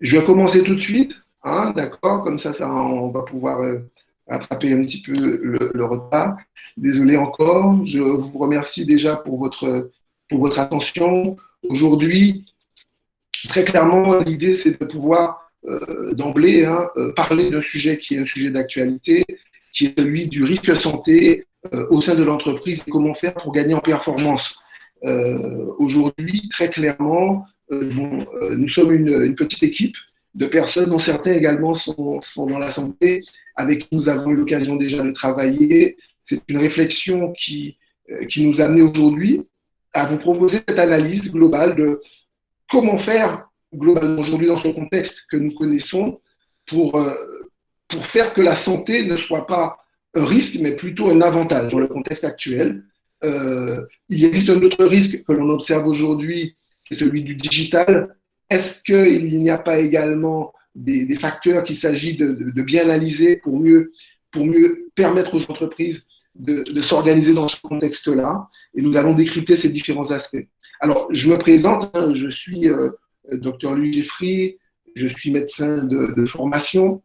Je vais commencer tout de suite, hein, d'accord? Comme ça, on va pouvoir attraper un petit peu le retard. Désolé encore. Je vous remercie déjà pour votre attention. Aujourd'hui, très clairement, l'idée, c'est de pouvoir d'emblée parler d'un sujet qui est un sujet d'actualité, qui est celui du risque santé au sein de l'entreprise et comment faire pour gagner en performance. Aujourd'hui, très clairement, nous sommes une petite équipe de personnes dont certains également sont dans la santé, avec qui nous avons eu l'occasion déjà de travailler. C'est une réflexion qui nous a amené aujourd'hui à vous proposer cette analyse globale de comment faire globalement aujourd'hui dans ce contexte que nous connaissons pour, pour faire que la santé ne soit pas un risque, mais plutôt un avantage dans le contexte actuel. Il existe un autre risque que l'on observe aujourd'hui, qui est celui du digital. Est-ce qu'il n'y a pas également des facteurs qu'il s'agit de bien analyser pour mieux permettre aux entreprises de s'organiser dans ce contexte-là? Et nous allons décrypter ces différents aspects. Alors, je me présente, hein, je suis Dr Louis Geffry, je suis médecin de formation,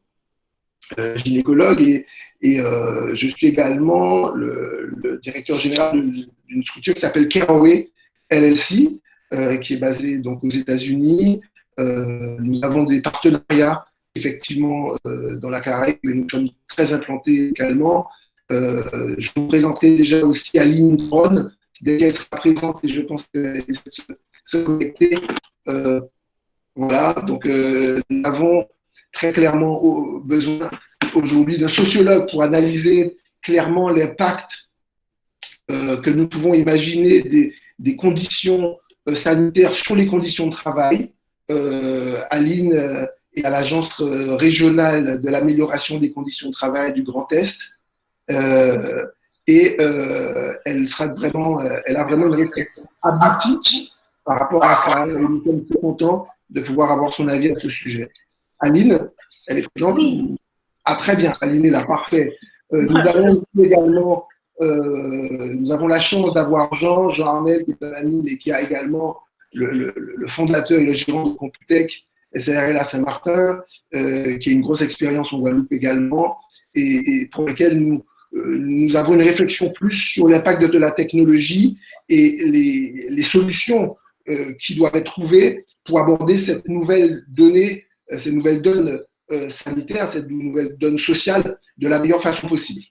gynécologue, et je suis également le directeur général d'une structure qui s'appelle Careaway LLC, qui est basée donc aux États-Unis. Nous avons des partenariats effectivement dans la Caraïbe, mais nous sommes très implantés également. Je vous présenterai déjà aussi Aline Dron, dès qu'elle sera présente, et je pense qu'elle se connecter. Voilà, donc nous avons très clairement besoin aujourd'hui d'un sociologue pour analyser clairement l'impact que nous pouvons imaginer des conditions sanitaires sur les conditions de travail. Aline est à l'agence régionale de l'amélioration des conditions de travail du Grand Est. Elle a vraiment une réflexion aboutie par rapport à ça. Et nous sommes très contents de pouvoir avoir son avis à ce sujet. Aline, elle est présente? Oui. Ah, très bien, Aline est là, parfait. Nous avons également, nous avons la chance d'avoir Jean Armel, qui est un ami, mais qui a également le fondateur et le gérant de Computech SARL à Saint-Martin, qui a une grosse expérience en Guadeloupe également, et pour lequel nous avons une réflexion plus sur l'impact de la technologie et les solutions qui doivent être trouvées pour aborder cette nouvelle donnée, ces nouvelles donnes sanitaires, cette nouvelle donne sociale de la meilleure façon possible.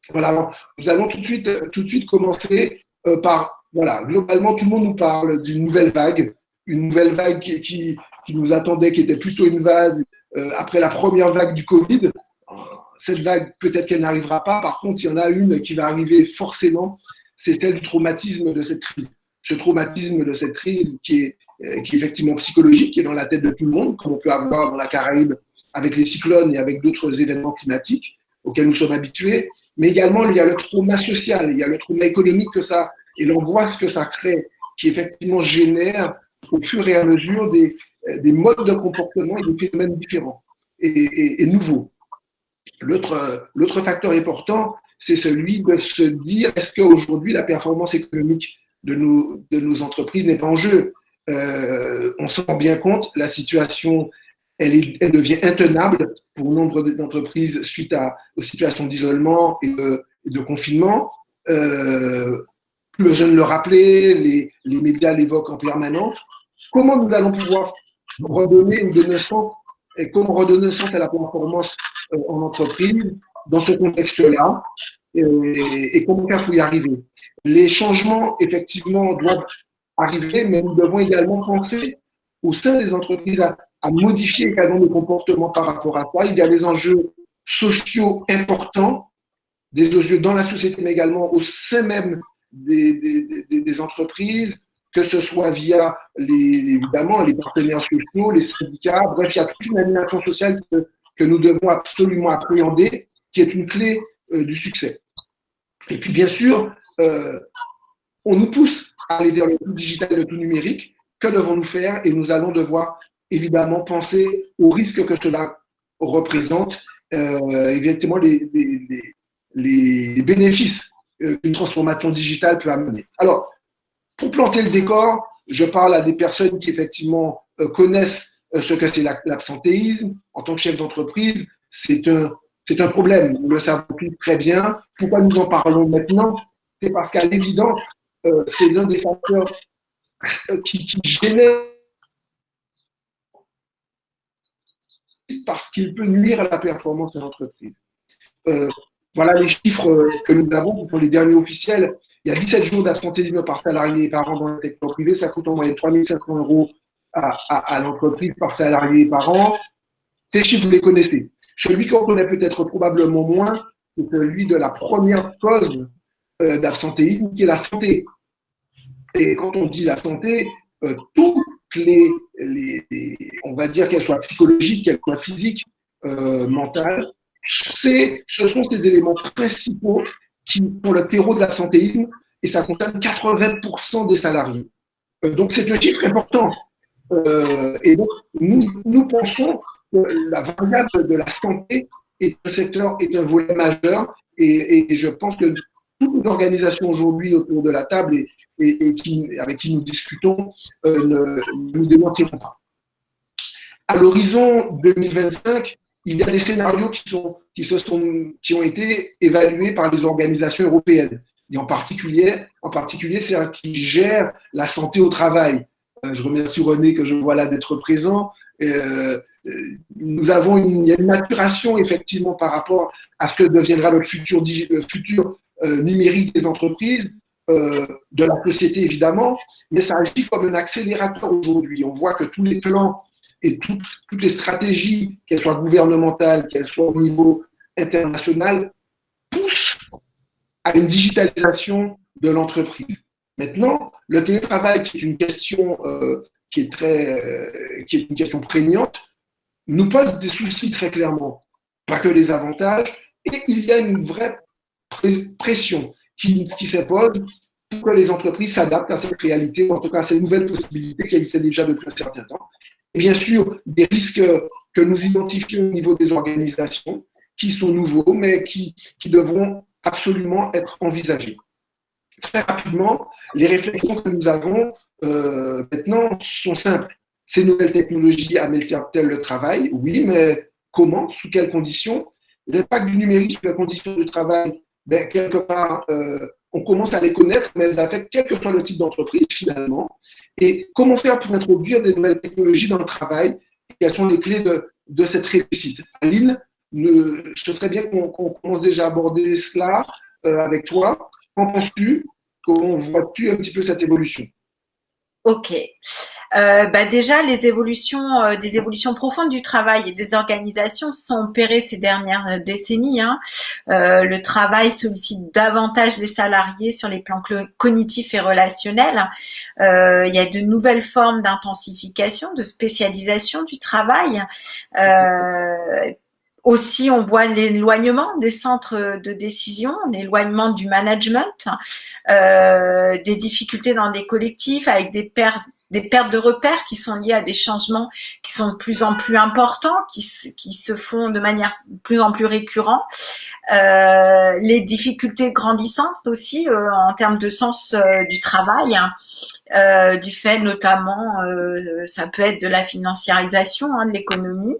Voilà, alors, nous allons tout de suite commencer par, voilà, globalement, tout le monde nous parle d'une nouvelle vague, qui nous attendait, qui était plutôt une vague après la première vague du Covid. Cette vague, peut-être qu'elle n'arrivera pas. Par contre, il y en a une qui va arriver forcément, c'est celle du traumatisme de cette crise. Ce traumatisme de cette crise qui est effectivement psychologique, qui est dans la tête de tout le monde, comme on peut avoir dans la Caraïbe avec les cyclones et avec d'autres événements climatiques auxquels nous sommes habitués. Mais également, il y a le trauma social, il y a le trauma économique que ça, et l'angoisse que ça crée, qui effectivement génère au fur et à mesure des modes de comportement et des phénomènes différents et nouveaux. L'autre facteur important, c'est celui de se dire, est-ce qu'aujourd'hui, la performance économique de nos entreprises n'est pas en jeu? On s'en rend bien compte, la situation, elle devient intenable pour nombre d'entreprises suite aux situations d'isolement et de confinement. Plus besoin de le rappeler, les médias l'évoquent en permanence. Comment nous allons pouvoir redonner ou donner sens, et comment redonner sens à la performance en entreprise dans ce contexte-là et comment faire pour y arriver? Les changements, effectivement, doivent arriver, mais nous devons également penser au sein des entreprises à modifier également nos comportements par rapport à ça. Il y a des enjeux sociaux importants, des enjeux dans la société, mais également au sein même des entreprises, que ce soit via évidemment les partenaires sociaux, les syndicats. Bref, il y a toute une animation sociale que nous devons absolument appréhender, qui est une clé du succès. Et puis, bien sûr, on nous pousse à aller vers le tout digital et le tout numérique. Que devons-nous faire? Et nous allons devoir évidemment penser aux risques que cela représente, effectivement les bénéfices qu'une transformation digitale peut amener. Alors, pour planter le décor, je parle à des personnes qui effectivement connaissent ce que c'est l'absentéisme. En tant que chef d'entreprise, c'est un problème. Nous le savons tous très bien. Pourquoi nous en parlons maintenant? C'est parce qu'à l'évidence, c'est l'un des facteurs qui génère, parce qu'il peut nuire à la performance de l'entreprise. Voilà les chiffres que nous avons pour les derniers officiels. Il y a 17 jours d'absentéisme par salarié et par an dans le secteur privé. Ça coûte en moyenne 3 500 € à l'entreprise par salarié et par an. Ces chiffres, vous les connaissez. Celui qu'on connaît peut-être probablement moins, c'est celui de la première cause d'absentéisme, qui est la santé. Et quand on dit la santé, toutes on va dire qu'elles soient psychologiques, qu'elles soient physiques, mentales, ce sont ces éléments principaux qui font le terreau de l'absentéisme, et ça concerne 80% des salariés. Donc c'est un chiffre important. Et donc nous pensons que la variable de la santé est un volet majeur, et je pense que toutes les organisations aujourd'hui autour de la table avec qui nous discutons ne nous démentiront pas. À l'horizon 2025, il y a des scénarios qui ont été évalués par les organisations européennes, et en particulier celles qui gèrent la santé au travail. Je remercie René, que je vois là, d'être présent. Il y a une maturation effectivement par rapport à ce que deviendra le futur numérique des entreprises, de la société évidemment, mais ça agit comme un accélérateur aujourd'hui. On voit que tous les plans et toutes les stratégies, qu'elles soient gouvernementales, qu'elles soient au niveau international, poussent à une digitalisation de l'entreprise. Maintenant, le télétravail, qui est une question qui est une question prégnante, nous pose des soucis très clairement, pas que les avantages, et il y a une vraie pression qui s'impose pour que les entreprises s'adaptent à cette réalité, ou en tout cas à ces nouvelles possibilités qui existaient déjà depuis un certain temps. Et bien sûr, des risques que nous identifions au niveau des organisations, qui sont nouveaux, mais qui devront absolument être envisagés. Très rapidement, les réflexions que nous avons maintenant sont simples. Ces nouvelles technologies améliorent-elles le travail? Oui, mais comment? Sous quelles conditions? L'impact du numérique sur les conditions de travail, quelque part, on commence à les connaître, mais elles affectent quel que soit le type d'entreprise finalement. Et comment faire pour introduire des nouvelles technologies dans le travail? Quelles sont les clés de cette réussite? Aline, ce serait bien qu'on commence déjà à aborder cela avec toi. Qu'en penses-tu? Comment vois-tu un petit peu cette évolution? Ok. Déjà, des évolutions profondes du travail et des organisations se sont opérées ces dernières décennies. Le travail sollicite davantage les salariés sur les plans cognitifs et relationnels. Il y a de nouvelles formes d'intensification, de spécialisation du travail. Aussi, on voit l'éloignement des centres de décision, l'éloignement du management, des difficultés dans des collectifs avec des pertes de repères qui sont liées à des changements qui sont de plus en plus importants, qui se font de manière de plus en plus récurrente. Les difficultés grandissantes aussi en termes de sens du travail. Du fait notamment, ça peut être de la financiarisation de l'économie,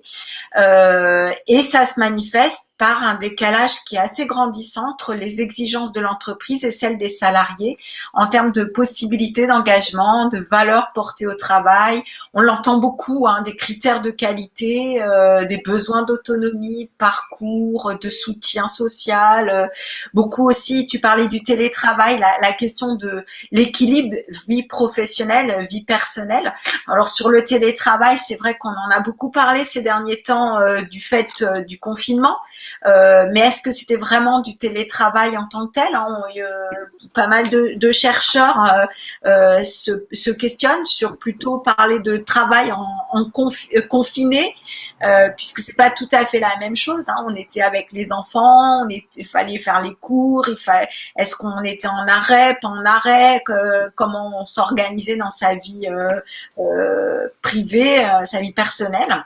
et ça se manifeste par un décalage qui est assez grandissant entre les exigences de l'entreprise et celles des salariés en termes de possibilités d'engagement, de valeurs portées au travail. On l'entend beaucoup, des critères de qualité, des besoins d'autonomie, de parcours, de soutien social. Beaucoup aussi, tu parlais du télétravail, la question de l'équilibre vie professionnelle, vie personnelle. Alors sur le télétravail, c'est vrai qu'on en a beaucoup parlé ces derniers temps du fait du confinement. Mais est-ce que c'était vraiment du télétravail en tant que tel? Pas mal de chercheurs se questionnent sur plutôt parler de travail confiné, puisque c'est pas tout à fait la même chose. On était avec les enfants, il fallait faire les cours, est-ce qu'on était en arrêt, pas en arrêt, comment on s'organisait dans sa vie privée, sa vie personnelle.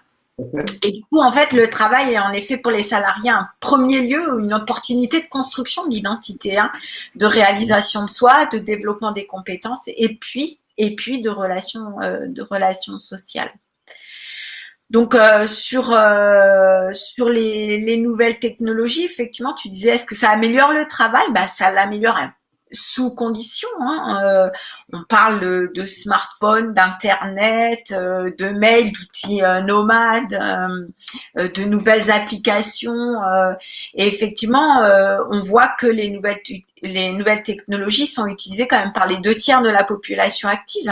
Et du coup, en fait, le travail est en effet pour les salariés un premier lieu, une opportunité de construction d'identité, de réalisation de soi, de développement des compétences et puis de relations sociales. Donc sur les nouvelles technologies, effectivement, tu disais est-ce que ça améliore le travail? Bah ça l'améliore sous condition. Hein. On parle de smartphones, d'internet, de mails, d'outils nomades, de nouvelles applications. Et effectivement, on voit que les nouvelles technologies sont utilisées quand même par les 2 tiers de la population active.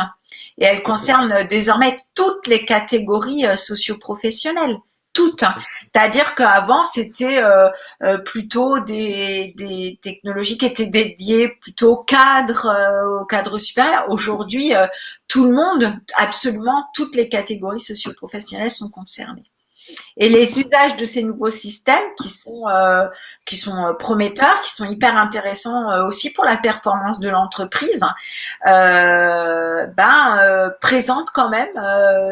Et elles concernent désormais toutes les catégories socio-professionnelles. Toutes. C'est-à-dire qu'avant, c'était plutôt des technologies qui étaient dédiées plutôt au cadre supérieur. Aujourd'hui, tout le monde, absolument toutes les catégories socio-professionnelles sont concernées. Et les usages de ces nouveaux systèmes qui sont prometteurs, qui sont hyper intéressants aussi pour la performance de l'entreprise, présentent quand même,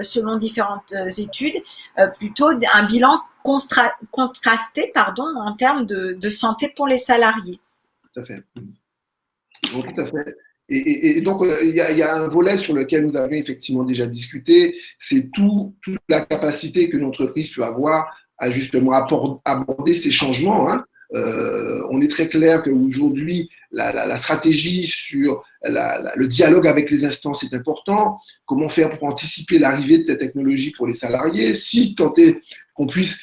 selon différentes études, plutôt un bilan contrasté, en termes de santé pour les salariés. Tout à fait. Bon, tout à fait. Et donc, il y a un volet sur lequel nous avions effectivement déjà discuté, c'est toute la capacité que l'entreprise peut avoir à justement aborder ces changements. Hein. On est très clair qu'aujourd'hui, la stratégie sur le dialogue avec les instances est important. Comment faire pour anticiper l'arrivée de cette technologie pour les salariés, si tant est qu'on puisse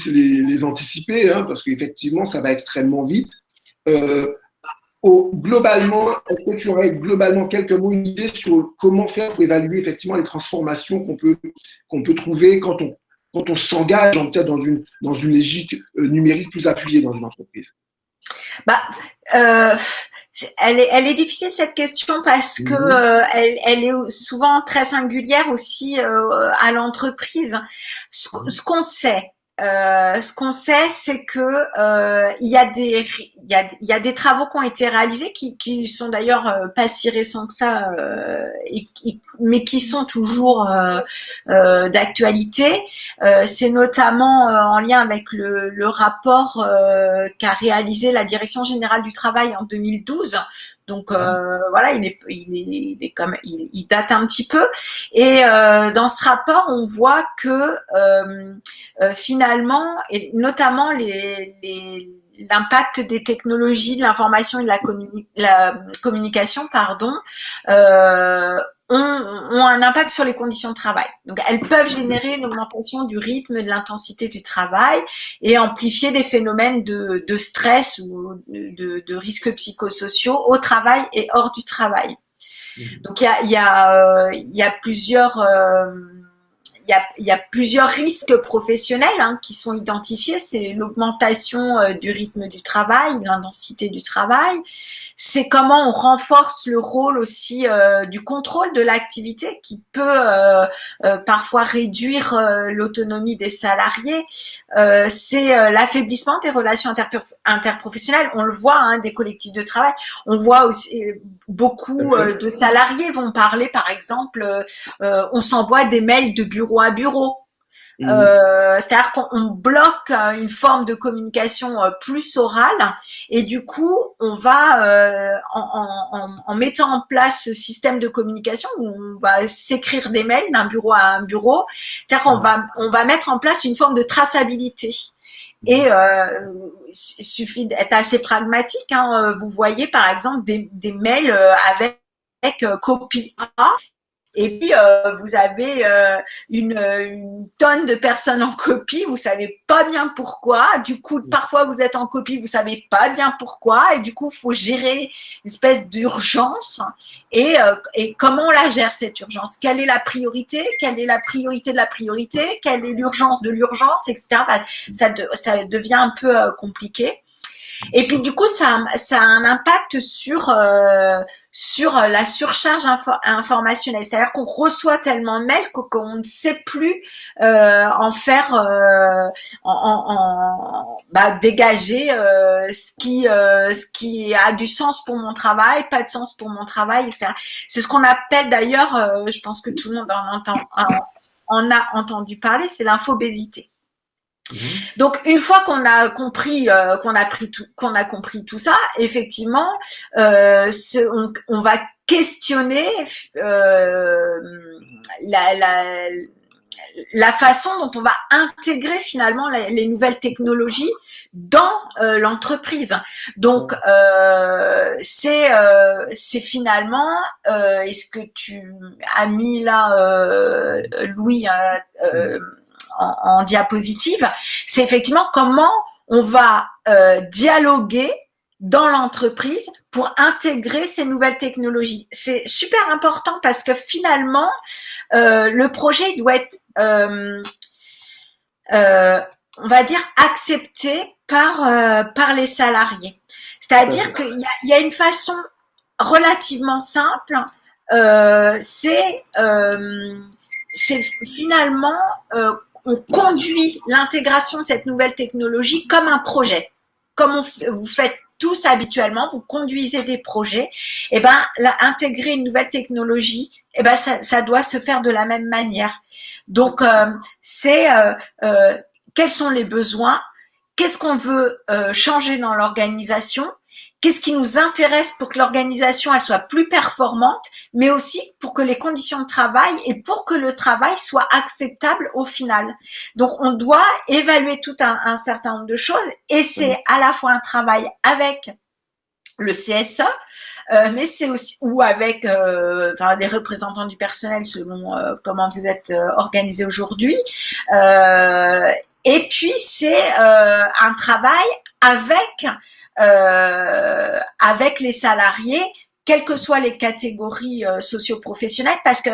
les anticiper, hein, parce qu'effectivement, ça va extrêmement vite. Globalement, est-ce que tu aurais globalement quelques mots, une idée sur comment faire pour évaluer effectivement les transformations qu'on peut trouver quand on s'engage en dans une logique numérique plus appuyée dans une entreprise? Elle est difficile cette question parce que elle est souvent très singulière aussi à l'entreprise. Ce qu'on sait, c'est que il y a des travaux qui ont été réalisés qui sont d'ailleurs pas si récents que ça, mais qui sont toujours d'actualité. C'est notamment en lien avec le rapport qu'a réalisé la Direction générale du travail en 2012. Donc voilà, il date un petit peu. Et dans ce rapport, on voit que finalement, et notamment l'impact des technologies, de l'information et de la communication, ont un impact sur les conditions de travail. Donc, elles peuvent générer une augmentation du rythme et de l'intensité du travail et amplifier des phénomènes de stress ou de risques psychosociaux au travail et hors du travail. Donc, il y a plusieurs risques professionnels qui sont identifiés. C'est l'augmentation du rythme du travail, l'intensité du travail. C'est comment on renforce le rôle aussi du contrôle de l'activité qui peut parfois réduire l'autonomie des salariés. C'est l'affaiblissement des relations interprofessionnelles. On le voit, des collectifs de travail. On voit aussi beaucoup de salariés vont parler, par exemple, on s'envoie des mails de bureau à bureau. C'est-à-dire qu'on bloque une forme de communication plus orale et du coup on va en mettant en place ce système de communication où on va s'écrire des mails d'un bureau à un bureau, c'est-à-dire qu'on va mettre en place une forme de traçabilité. Et il suffit d'être assez pragmatique. Vous voyez par exemple des mails avec copie A. Et puis, vous avez une tonne de personnes en copie, vous savez pas bien pourquoi. Du coup, parfois, vous êtes en copie, vous savez pas bien pourquoi. Et du coup, il faut gérer une espèce d'urgence. Et comment on la gère, cette urgence? Quelle est la priorité? Quelle est la priorité de la priorité? Quelle est l'urgence de l'urgence, etc. Ça devient un peu compliqué. Et puis du coup, ça a un impact sur la surcharge informationnelle. C'est-à-dire qu'on reçoit tellement de mails qu'on ne sait plus en faire, dégager ce qui a du sens pour mon travail, pas de sens pour mon travail, etc. C'est ce qu'on appelle d'ailleurs, je pense que tout le monde en a entendu parler, c'est l'infobésité. Donc une fois qu'on a compris tout ça, effectivement, on va questionner la façon dont on va intégrer finalement les nouvelles technologies dans l'entreprise. Donc, c'est finalement, et ce que tu as mis là, Louis, en diapositive, c'est effectivement comment on va dialoguer dans l'entreprise pour intégrer ces nouvelles technologies. C'est super important parce que finalement, le projet doit être, on va dire, accepté par les salariés. C'est-à-dire qu'il y a une façon relativement simple, c'est finalement, on conduit l'intégration de cette nouvelle technologie comme un projet. Comme vous faites tous habituellement, vous conduisez des projets, et ben intégrer une nouvelle technologie, et ben ça doit se faire de la même manière. Donc c'est quels sont les besoins, qu'est-ce qu'on veut changer dans l'organisation, qu'est-ce qui nous intéresse pour que l'organisation elle soit plus performante, mais aussi pour que les conditions de travail et pour que le travail soit acceptable au final. Donc, on doit évaluer tout un certain nombre de choses et c'est à la fois un travail avec le CSE, mais c'est aussi ou avec les représentants du personnel selon comment vous êtes organisé aujourd'hui. Et puis, c'est un travail avec les salariés, quelles que soient les catégories socio-professionnelles, parce que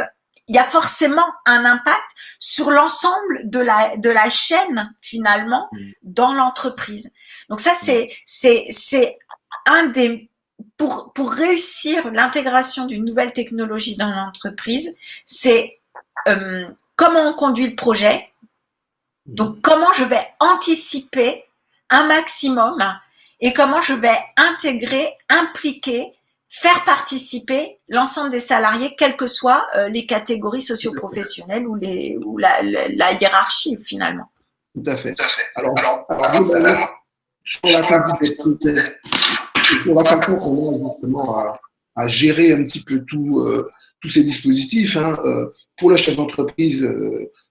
il y a forcément un impact sur l'ensemble de la chaîne finalement dans l'entreprise. Donc ça c'est un des pour réussir l'intégration d'une nouvelle technologie dans l'entreprise, c'est comment on conduit le projet. Donc comment je vais anticiper un maximum et comment je vais intégrer, impliquer, faire participer l'ensemble des salariés, quelles que soient les catégories socio-professionnelles ou la hiérarchie finalement. Tout à fait. Alors globalement, sur la candidature, sur la façon qu'on a justement à gérer un petit peu tous ces dispositifs, pour le chef d'entreprise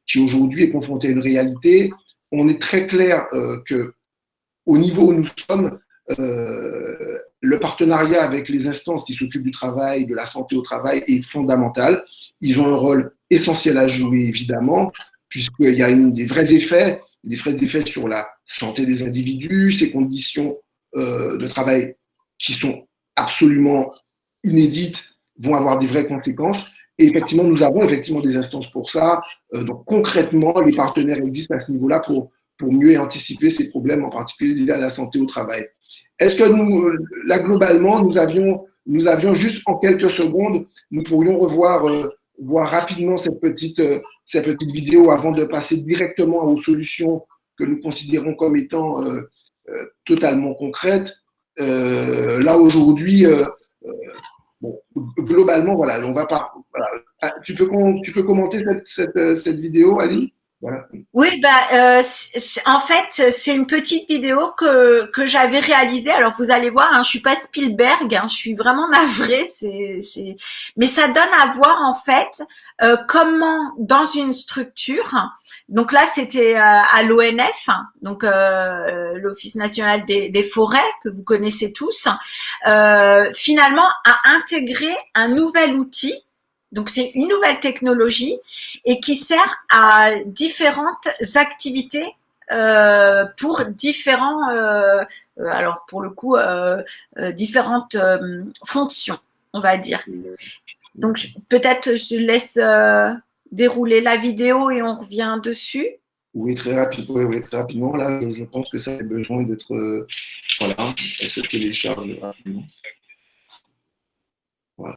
qui aujourd'hui est confronté à une réalité, on est très clair que au niveau où nous sommes, le partenariat avec les instances qui s'occupent du travail, de la santé au travail est fondamental. Ils ont un rôle essentiel à jouer, évidemment, puisqu'il y a des vrais effets sur la santé des individus, ces conditions de travail qui sont absolument inédites vont avoir des vraies conséquences. Et effectivement, nous avons effectivement des instances pour ça. Donc concrètement, les partenaires existent à ce niveau-là pour mieux anticiper ces problèmes, en particulier liés à la santé au travail. Est-ce que nous, là, globalement, nous avions juste en quelques secondes, nous pourrions voir rapidement cette petite vidéo avant de passer directement aux solutions que nous considérons comme étant totalement concrètes. Là, aujourd'hui, globalement, voilà, on va pas. Voilà. Tu peux commenter cette vidéo, Ali? Voilà. Oui, en fait, c'est une petite vidéo que j'avais réalisée. Alors, vous allez voir, je suis pas Spielberg, je suis vraiment navrée. Mais ça donne à voir en fait comment dans une structure. Donc là, c'était à l'ONF, donc l'Office national des forêts que vous connaissez tous. Finalement, à intégrer un nouvel outil. Donc, c'est une nouvelle technologie et qui sert à différentes activités pour différents, alors pour le coup, différentes fonctions, on va dire. Donc, peut-être je laisse dérouler la vidéo et on revient dessus. Oui, très rapidement. Là, je pense que ça a besoin d'être, voilà, elle se télécharge rapidement. Voilà.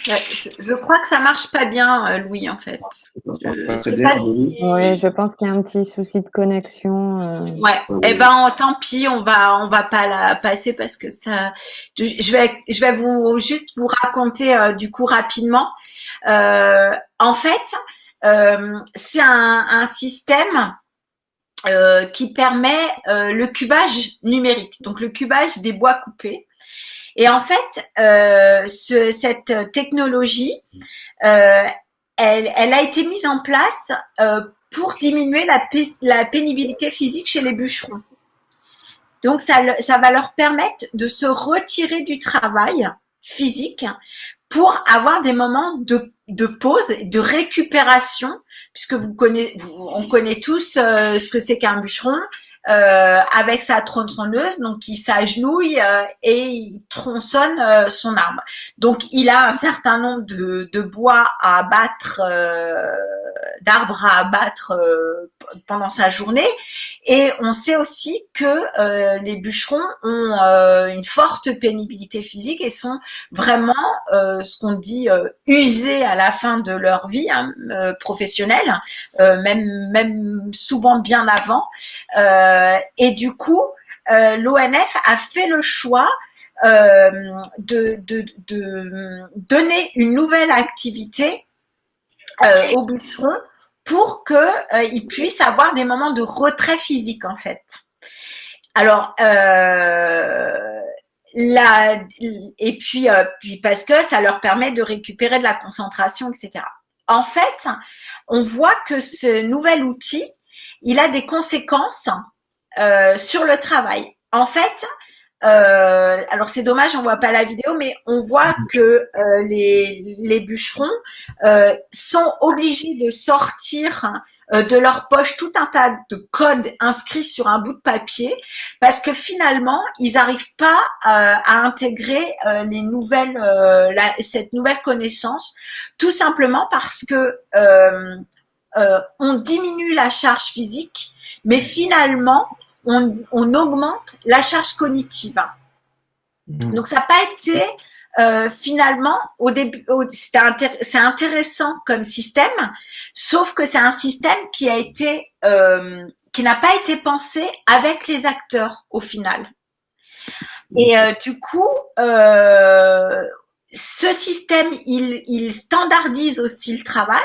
Ouais, je crois que ça marche pas bien, Louis, en fait. Oui, je pense qu'il y a un petit souci de connexion. Ouais. Eh ben, tant pis, on va pas la passer parce que ça. Je vais juste vous raconter du coup rapidement. En fait, c'est un système qui permet le cubage numérique, donc le cubage des bois coupés. Et en fait, cette technologie, elle a été mise en place pour diminuer la pénibilité physique chez les bûcherons. Donc, ça va leur permettre de se retirer du travail physique pour avoir des moments de pause, de récupération, puisque on connaît tous ce que c'est qu'un bûcheron, avec sa tronçonneuse, donc il s'agenouille et il tronçonne son arbre. Donc il a un certain nombre de bois à abattre, d'arbres à abattre pendant sa journée. Et on sait aussi que les bûcherons ont une forte pénibilité physique et sont vraiment ce qu'on dit usés à la fin de leur vie professionnelle, même souvent bien avant. Et du coup, l'ONF a fait le choix de donner une nouvelle activité aux bûcherons pour qu'ils puissent avoir des moments de retrait physique, en fait. Alors, et puis parce que ça leur permet de récupérer de la concentration, etc. En fait, on voit que ce nouvel outil, il a des conséquences sur le travail. En fait, alors c'est dommage, on voit pas la vidéo, mais on voit que les bûcherons sont obligés de sortir de leur poche tout un tas de codes inscrits sur un bout de papier parce que finalement ils n'arrivent pas à intégrer cette nouvelle connaissance, tout simplement parce que on diminue la charge physique, mais finalement on augmente la charge cognitive. Donc ça n'a pas été finalement au début, c'est intéressant comme système, sauf que c'est un système qui n'a pas été pensé avec les acteurs au final. Et du coup, ce système, il standardise aussi le travail,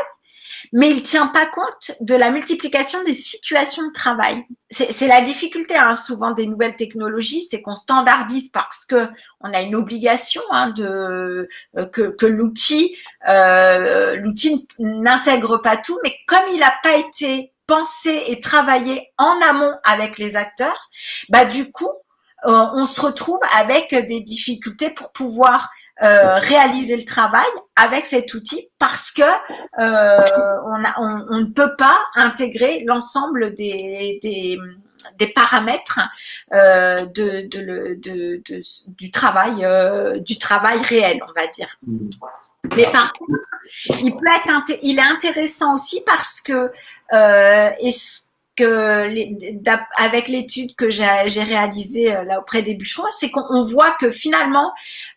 mais il tient pas compte de la multiplication des situations de travail. C'est la difficulté souvent des nouvelles technologies, c'est qu'on standardise parce que on a une obligation que l'outil n'intègre pas tout, mais comme il n'a pas été pensé et travaillé en amont avec les acteurs, du coup on se retrouve avec des difficultés pour pouvoir réaliser le travail avec cet outil parce que on ne peut pas intégrer l'ensemble des paramètres du travail réel, on va dire. Mais par contre, il est intéressant aussi parce que avec l'étude que j'ai réalisée là auprès des bûcherons, c'est qu'on voit que finalement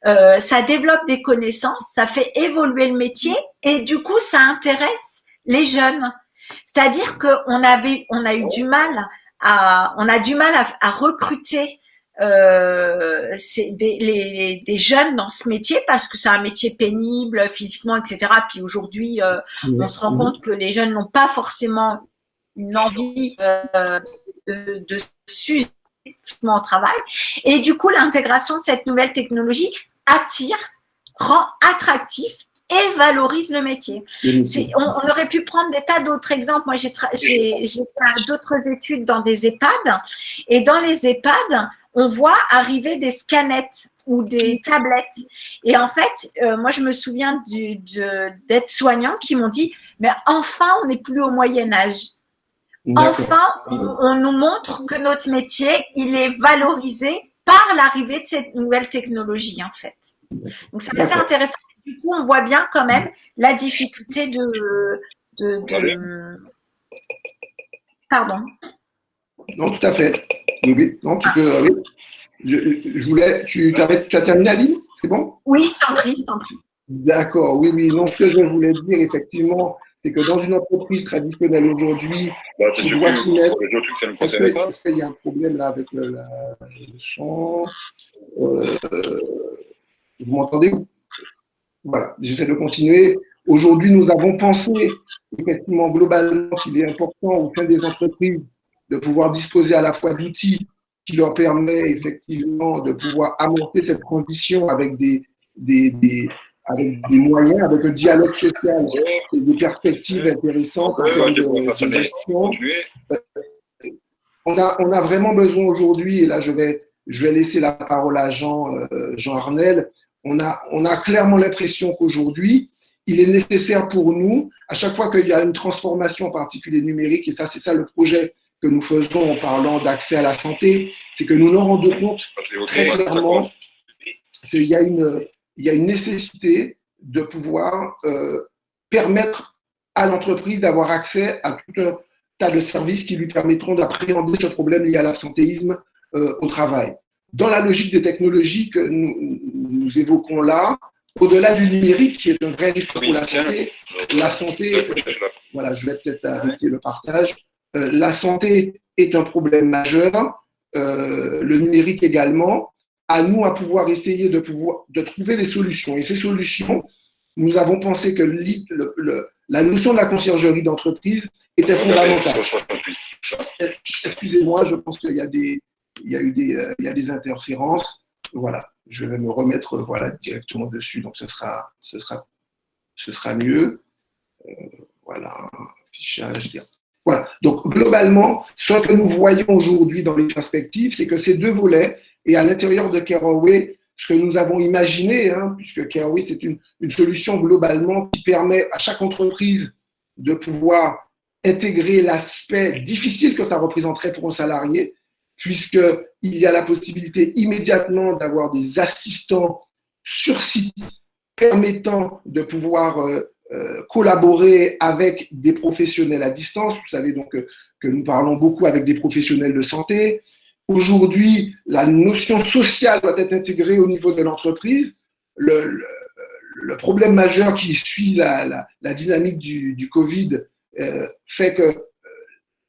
ça développe des connaissances, ça fait évoluer le métier et du coup ça intéresse les jeunes. C'est-à-dire qu'on a eu du mal à recruter des jeunes dans ce métier parce que c'est un métier pénible physiquement, etc. Puis aujourd'hui, on se rend compte que les jeunes n'ont pas forcément une envie de s'user au travail. Et du coup, l'intégration de cette nouvelle technologie attire, rend attractif et valorise le métier. On aurait pu prendre des tas d'autres exemples. Moi, j'ai fait d'autres études dans des EHPAD. Et dans les EHPAD, on voit arriver des scanettes ou des tablettes. Et en fait, moi, je me souviens d'aides-soignants qui m'ont dit « Mais enfin, on n'est plus au Moyen-Âge. » Enfin, on nous montre que notre métier, il est valorisé par l'arrivée de cette nouvelle technologie, en fait. Donc, c'est assez intéressant. Du coup, on voit bien quand même la difficulté Pardon. Non, tout à fait. Oui. Non, tu peux. Oui. Tu as terminé, Aline? C'est bon? Oui, je t'en prie. D'accord, oui. Non, ce que je voulais dire, effectivement, c'est que dans une entreprise traditionnelle aujourd'hui, on doit s'y mettre. Est-ce qu'il y a un problème là avec le son? Vous m'entendez? Voilà, j'essaie de continuer. Aujourd'hui, nous avons pensé effectivement globalement qu'il est important au sein des entreprises de pouvoir disposer à la fois d'outils qui leur permettent effectivement de pouvoir amorcer cette transition avec avec des moyens, avec un dialogue social et des perspectives intéressantes en termes de gestion. On a vraiment besoin aujourd'hui, et là je vais laisser la parole à Jean Arnel, on a clairement l'impression qu'aujourd'hui, il est nécessaire pour nous, à chaque fois qu'il y a une transformation en particulier numérique, et ça c'est ça le projet que nous faisons en parlant d'accès à la santé, c'est que nous nous rendons compte très clairement qu'il y a une nécessité de pouvoir permettre à l'entreprise d'avoir accès à tout un tas de services qui lui permettront d'appréhender ce problème lié à l'absentéisme au travail. Dans la logique des technologies que nous évoquons là, au-delà du numérique, qui est un vrai risque pour la santé, voilà, je vais peut-être arrêter le partage, la santé est un problème majeur, le numérique également, à nous à pouvoir essayer de trouver des solutions. Et ces solutions, nous avons pensé que la notion de la conciergerie d'entreprise était fondamentale. Excusez-moi, je pense qu'il y a des interférences. Voilà, je vais me remettre directement dessus, donc ce sera mieux. Voilà, affichage. Voilà, donc globalement, ce que nous voyons aujourd'hui dans les perspectives, c'est que ces deux volets, et à l'intérieur de Careaway, ce que nous avons imaginé, puisque Careaway, c'est une solution globalement qui permet à chaque entreprise de pouvoir intégrer l'aspect difficile que ça représenterait pour un salarié, puisqu'il y a la possibilité immédiatement d'avoir des assistants sur site permettant de pouvoir collaborer avec des professionnels à distance. Vous savez donc que nous parlons beaucoup avec des professionnels de santé. Aujourd'hui, la notion sociale doit être intégrée au niveau de l'entreprise. Le problème majeur qui suit la dynamique du Covid fait que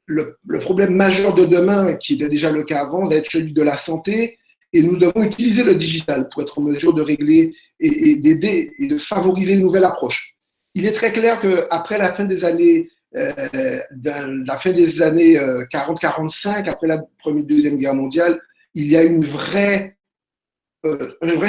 le problème majeur de demain, qui était déjà le cas avant, va être celui de la santé. Et nous devons utiliser le digital pour être en mesure de régler et d'aider et de favoriser une nouvelle approche. Il est très clair qu'après la fin des années 40-45, après la Première et Deuxième Guerre mondiale, il y a eu un vrai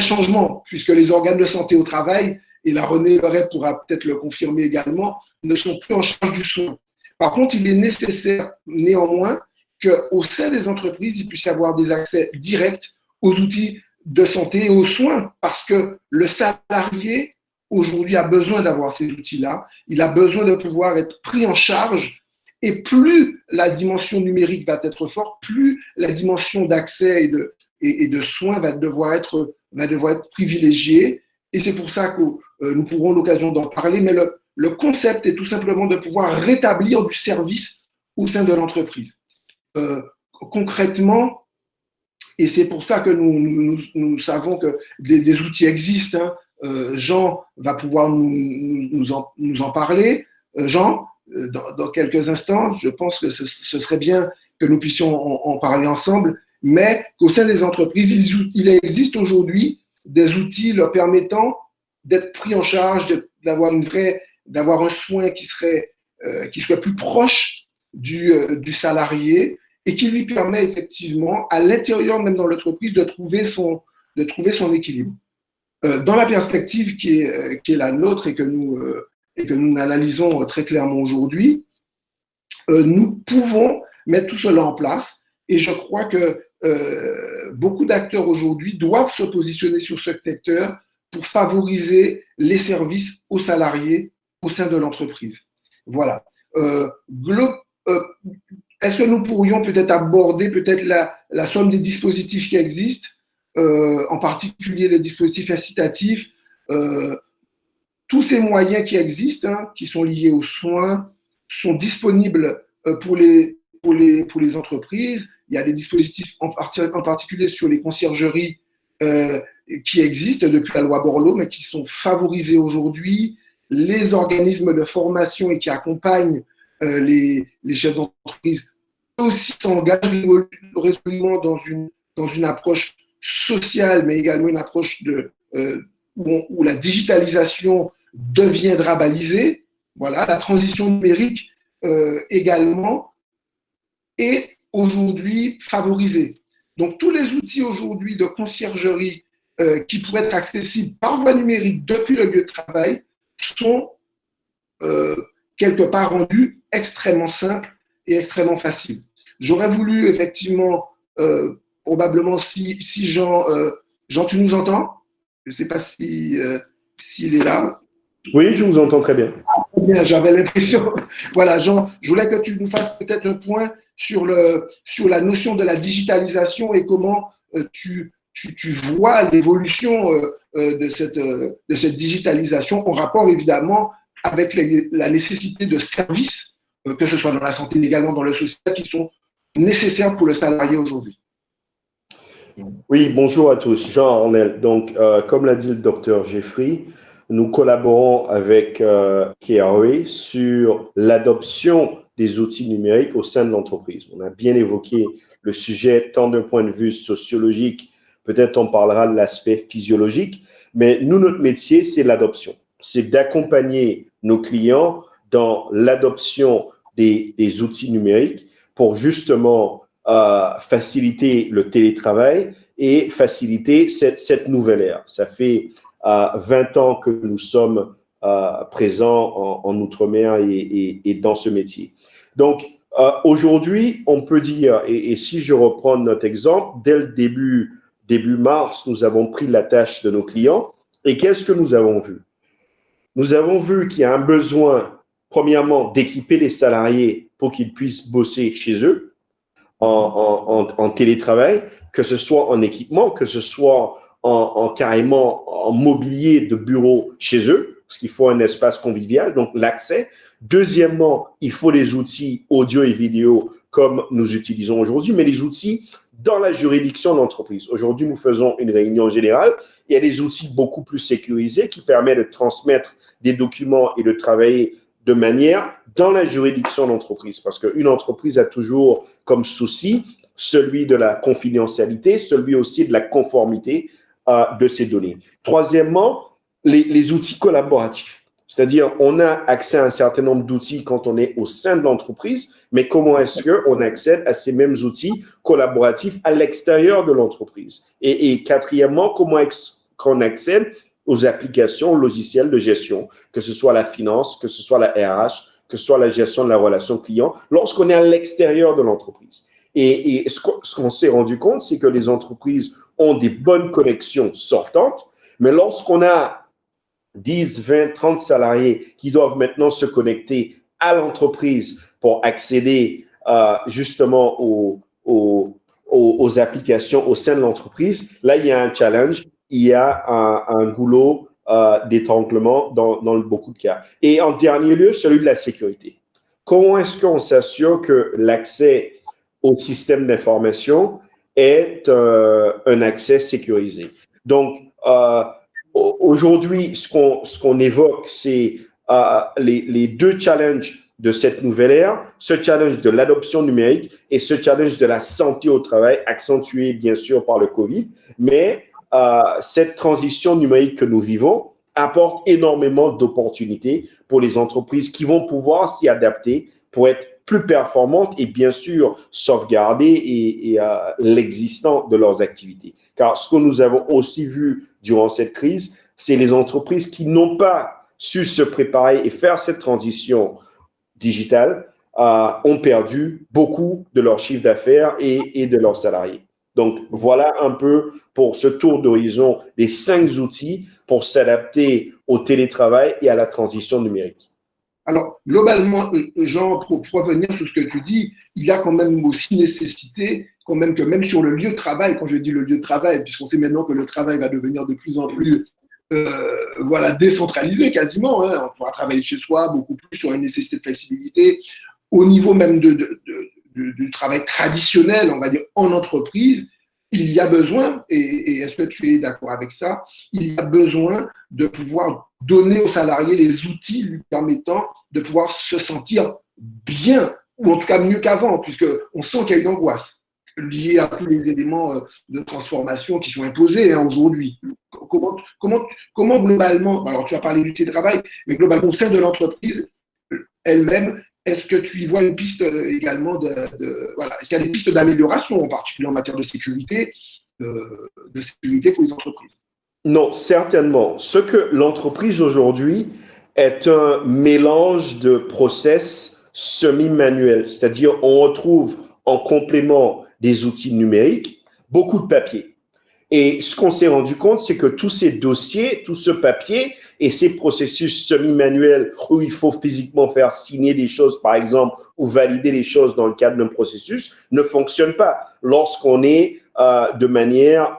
changement, puisque les organes de santé au travail, et la René Leray pourra peut-être le confirmer également, ne sont plus en charge du soin. Par contre, il est nécessaire néanmoins qu'au sein des entreprises, il puisse y avoir des accès directs aux outils de santé et aux soins, parce que le salarié aujourd'hui a besoin d'avoir ces outils-là, il a besoin de pouvoir être pris en charge, et plus la dimension numérique va être forte, plus la dimension d'accès et de soins va devoir être privilégiée, et c'est pour ça que nous pourrons l'occasion d'en parler, mais le concept est tout simplement de pouvoir rétablir du service au sein de l'entreprise. Concrètement, et c'est pour ça que nous savons que des outils existent, Jean va pouvoir nous en parler. Jean, dans quelques instants, je pense que ce serait bien que nous puissions en parler ensemble, mais qu'au sein des entreprises, il existe aujourd'hui des outils leur permettant d'être pris en charge, d'avoir un soin qui soit plus proche du salarié et qui lui permet effectivement, à l'intérieur même dans l'entreprise, de trouver son équilibre. Dans la perspective qui est la nôtre et que nous analysons très clairement aujourd'hui, nous pouvons mettre tout cela en place, et je crois que beaucoup d'acteurs aujourd'hui doivent se positionner sur ce secteur pour favoriser les services aux salariés au sein de l'entreprise. Voilà. Est-ce que nous pourrions peut-être aborder la somme des dispositifs qui existent, en particulier les dispositifs incitatifs, tous ces moyens qui existent, qui sont liés aux soins, sont disponibles pour les entreprises. Il y a des dispositifs en particulier sur les conciergeries qui existent depuis la loi Borloo, mais qui sont favorisés aujourd'hui. Les organismes de formation et qui accompagnent les chefs d'entreprise aussi s'engagent résolument dans une approche sociale, mais également une approche où la digitalisation deviendra balisée. Voilà, la transition numérique également est aujourd'hui favorisée. Donc, tous les outils aujourd'hui de conciergerie qui pourraient être accessibles par voie numérique depuis le lieu de travail sont quelque part rendus extrêmement simples et extrêmement faciles. J'aurais voulu effectivement, probablement, si Jean, tu nous entends? Je ne sais pas s'il est là. Oui, je vous entends très bien. Bien, j'avais l'impression. Voilà, Jean, je voulais que tu nous fasses peut-être un point sur la notion de la digitalisation et comment tu vois l'évolution de cette digitalisation en rapport évidemment avec la nécessité de services, que ce soit dans la santé, mais également dans le social, qui sont nécessaires pour le salarié aujourd'hui. Oui, bonjour à tous. Jean Arnel. Donc, comme l'a dit le docteur Jeffrey, nous collaborons avec KRA sur l'adoption des outils numériques au sein de l'entreprise. On a bien évoqué le sujet tant d'un point de vue sociologique, peut-être on parlera de l'aspect physiologique, mais nous, notre métier, c'est l'adoption. C'est d'accompagner nos clients dans l'adoption des outils numériques pour justement faciliter le télétravail et faciliter cette nouvelle ère. Ça fait 20 ans que nous sommes présents en Outre-mer et dans ce métier. Donc, aujourd'hui, on peut dire, et si je reprends notre exemple, dès le début mars, nous avons pris la tâche de nos clients. Et qu'est-ce que nous avons vu? Nous avons vu qu'il y a un besoin, premièrement, d'équiper les salariés pour qu'ils puissent bosser chez eux en télétravail, que ce soit en équipement, que ce soit carrément en mobilier de bureau chez eux, parce qu'il faut un espace convivial, donc l'accès. Deuxièmement, il faut les outils audio et vidéo comme nous utilisons aujourd'hui, mais les outils dans la juridiction de l'entreprise. Aujourd'hui, nous faisons une réunion générale. Il y a des outils beaucoup plus sécurisés qui permettent de transmettre des documents et de travailler de manière dans la juridiction de l'entreprise, parce qu'une entreprise a toujours comme souci celui de la confidentialité, celui aussi de la conformité de ces données. Troisièmement, les outils collaboratifs. C'est-à-dire, on a accès à un certain nombre d'outils quand on est au sein de l'entreprise, mais comment est-ce qu'on accède à ces mêmes outils collaboratifs à l'extérieur de l'entreprise? Et quatrièmement, comment est-ce qu'on accède aux applications logicielles de gestion, que ce soit la finance, que ce soit la RH, que ce soit la gestion de la relation client, lorsqu'on est à l'extérieur de l'entreprise. Et ce qu'on s'est rendu compte, c'est que les entreprises ont des bonnes connexions sortantes, mais lorsqu'on a 10, 20, 30 salariés qui doivent maintenant se connecter à l'entreprise pour accéder justement aux applications au sein de l'entreprise, là, il y a un challenge, il y a un goulot d'étranglement dans beaucoup de cas. Et en dernier lieu, celui de la sécurité. Comment est-ce qu'on s'assure que l'accès au système d'information est un accès sécurisé? Donc, aujourd'hui, ce qu'on évoque, c'est les deux challenges de cette nouvelle ère, ce challenge de l'adoption numérique et ce challenge de la santé au travail, accentué bien sûr par le Covid, mais cette transition numérique que nous vivons apporte énormément d'opportunités pour les entreprises qui vont pouvoir s'y adapter pour être plus performantes et bien sûr sauvegarder l'existant de leurs activités. Car ce que nous avons aussi vu durant cette crise, c'est les entreprises qui n'ont pas su se préparer et faire cette transition digitale ont perdu beaucoup de leur chiffre d'affaires et de leurs salariés. Donc, voilà un peu pour ce tour d'horizon des 5 outils pour s'adapter au télétravail et à la transition numérique. Alors, globalement, Jean, pour revenir sur ce que tu dis, il y a quand même aussi nécessité, quand même, que même sur le lieu de travail, quand je dis le lieu de travail, puisqu'on sait maintenant que le travail va devenir de plus en plus décentralisé quasiment, hein, on pourra travailler chez soi, beaucoup plus sur une nécessité de flexibilité, au niveau même du travail traditionnel, on va dire, en entreprise, il y a besoin, et est-ce que tu es d'accord avec ça, il y a besoin de pouvoir donner aux salariés les outils lui permettant de pouvoir se sentir bien, ou en tout cas mieux qu'avant, puisqu'on sent qu'il y a une angoisse liée à tous les éléments de transformation qui sont imposés aujourd'hui. Comment globalement, alors tu as parlé du télétravail, mais globalement au sein de l'entreprise elle-même, est-ce que tu y vois une piste également voilà, est-ce qu'il y a des pistes d'amélioration, en particulier en matière de sécurité pour les entreprises? Non, certainement. Ce que l'entreprise aujourd'hui est un mélange de process semi-manuels, c'est-à-dire on retrouve en complément des outils numériques beaucoup de papier. Et ce qu'on s'est rendu compte, c'est que tous ces dossiers, tout ce papier et ces processus semi-manuels où il faut physiquement faire signer des choses, par exemple, ou valider les choses dans le cadre d'un processus, ne fonctionnent pas lorsqu'on est de manière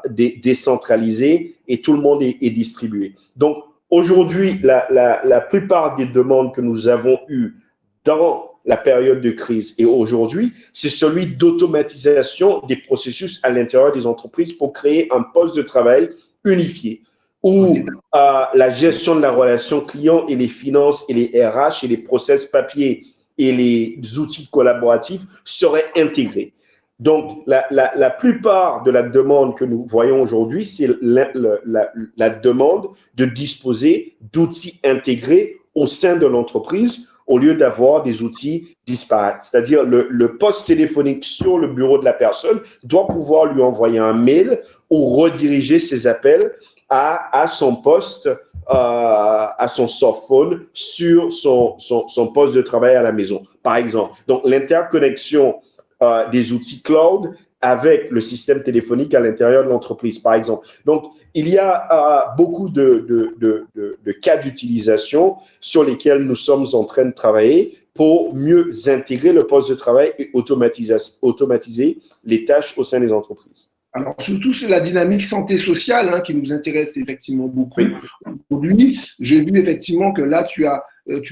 décentralisée et tout le monde est distribué. Donc, aujourd'hui, la plupart des demandes que nous avons eues dans la période de crise et aujourd'hui, c'est celui d'automatisation des processus à l'intérieur des entreprises pour créer un poste de travail unifié où la gestion de la relation client et les finances et les RH et les process papier et les outils collaboratifs seraient intégrés. Donc, la plupart de la demande que nous voyons aujourd'hui, c'est la demande de disposer d'outils intégrés au sein de l'entreprise au lieu d'avoir des outils disparates. C'est-à-dire, le poste téléphonique sur le bureau de la personne doit pouvoir lui envoyer un mail ou rediriger ses appels à son poste, à son softphone sur son poste de travail à la maison, par exemple. Donc, l'interconnexion des outils cloud avec le système téléphonique à l'intérieur de l'entreprise, par exemple. Donc, il y a beaucoup de cas d'utilisation sur lesquels nous sommes en train de travailler pour mieux intégrer le poste de travail et automatiser les tâches au sein des entreprises. Alors, surtout sur la dynamique santé sociale qui nous intéresse effectivement beaucoup aujourd'hui. J'ai vu effectivement que là, tu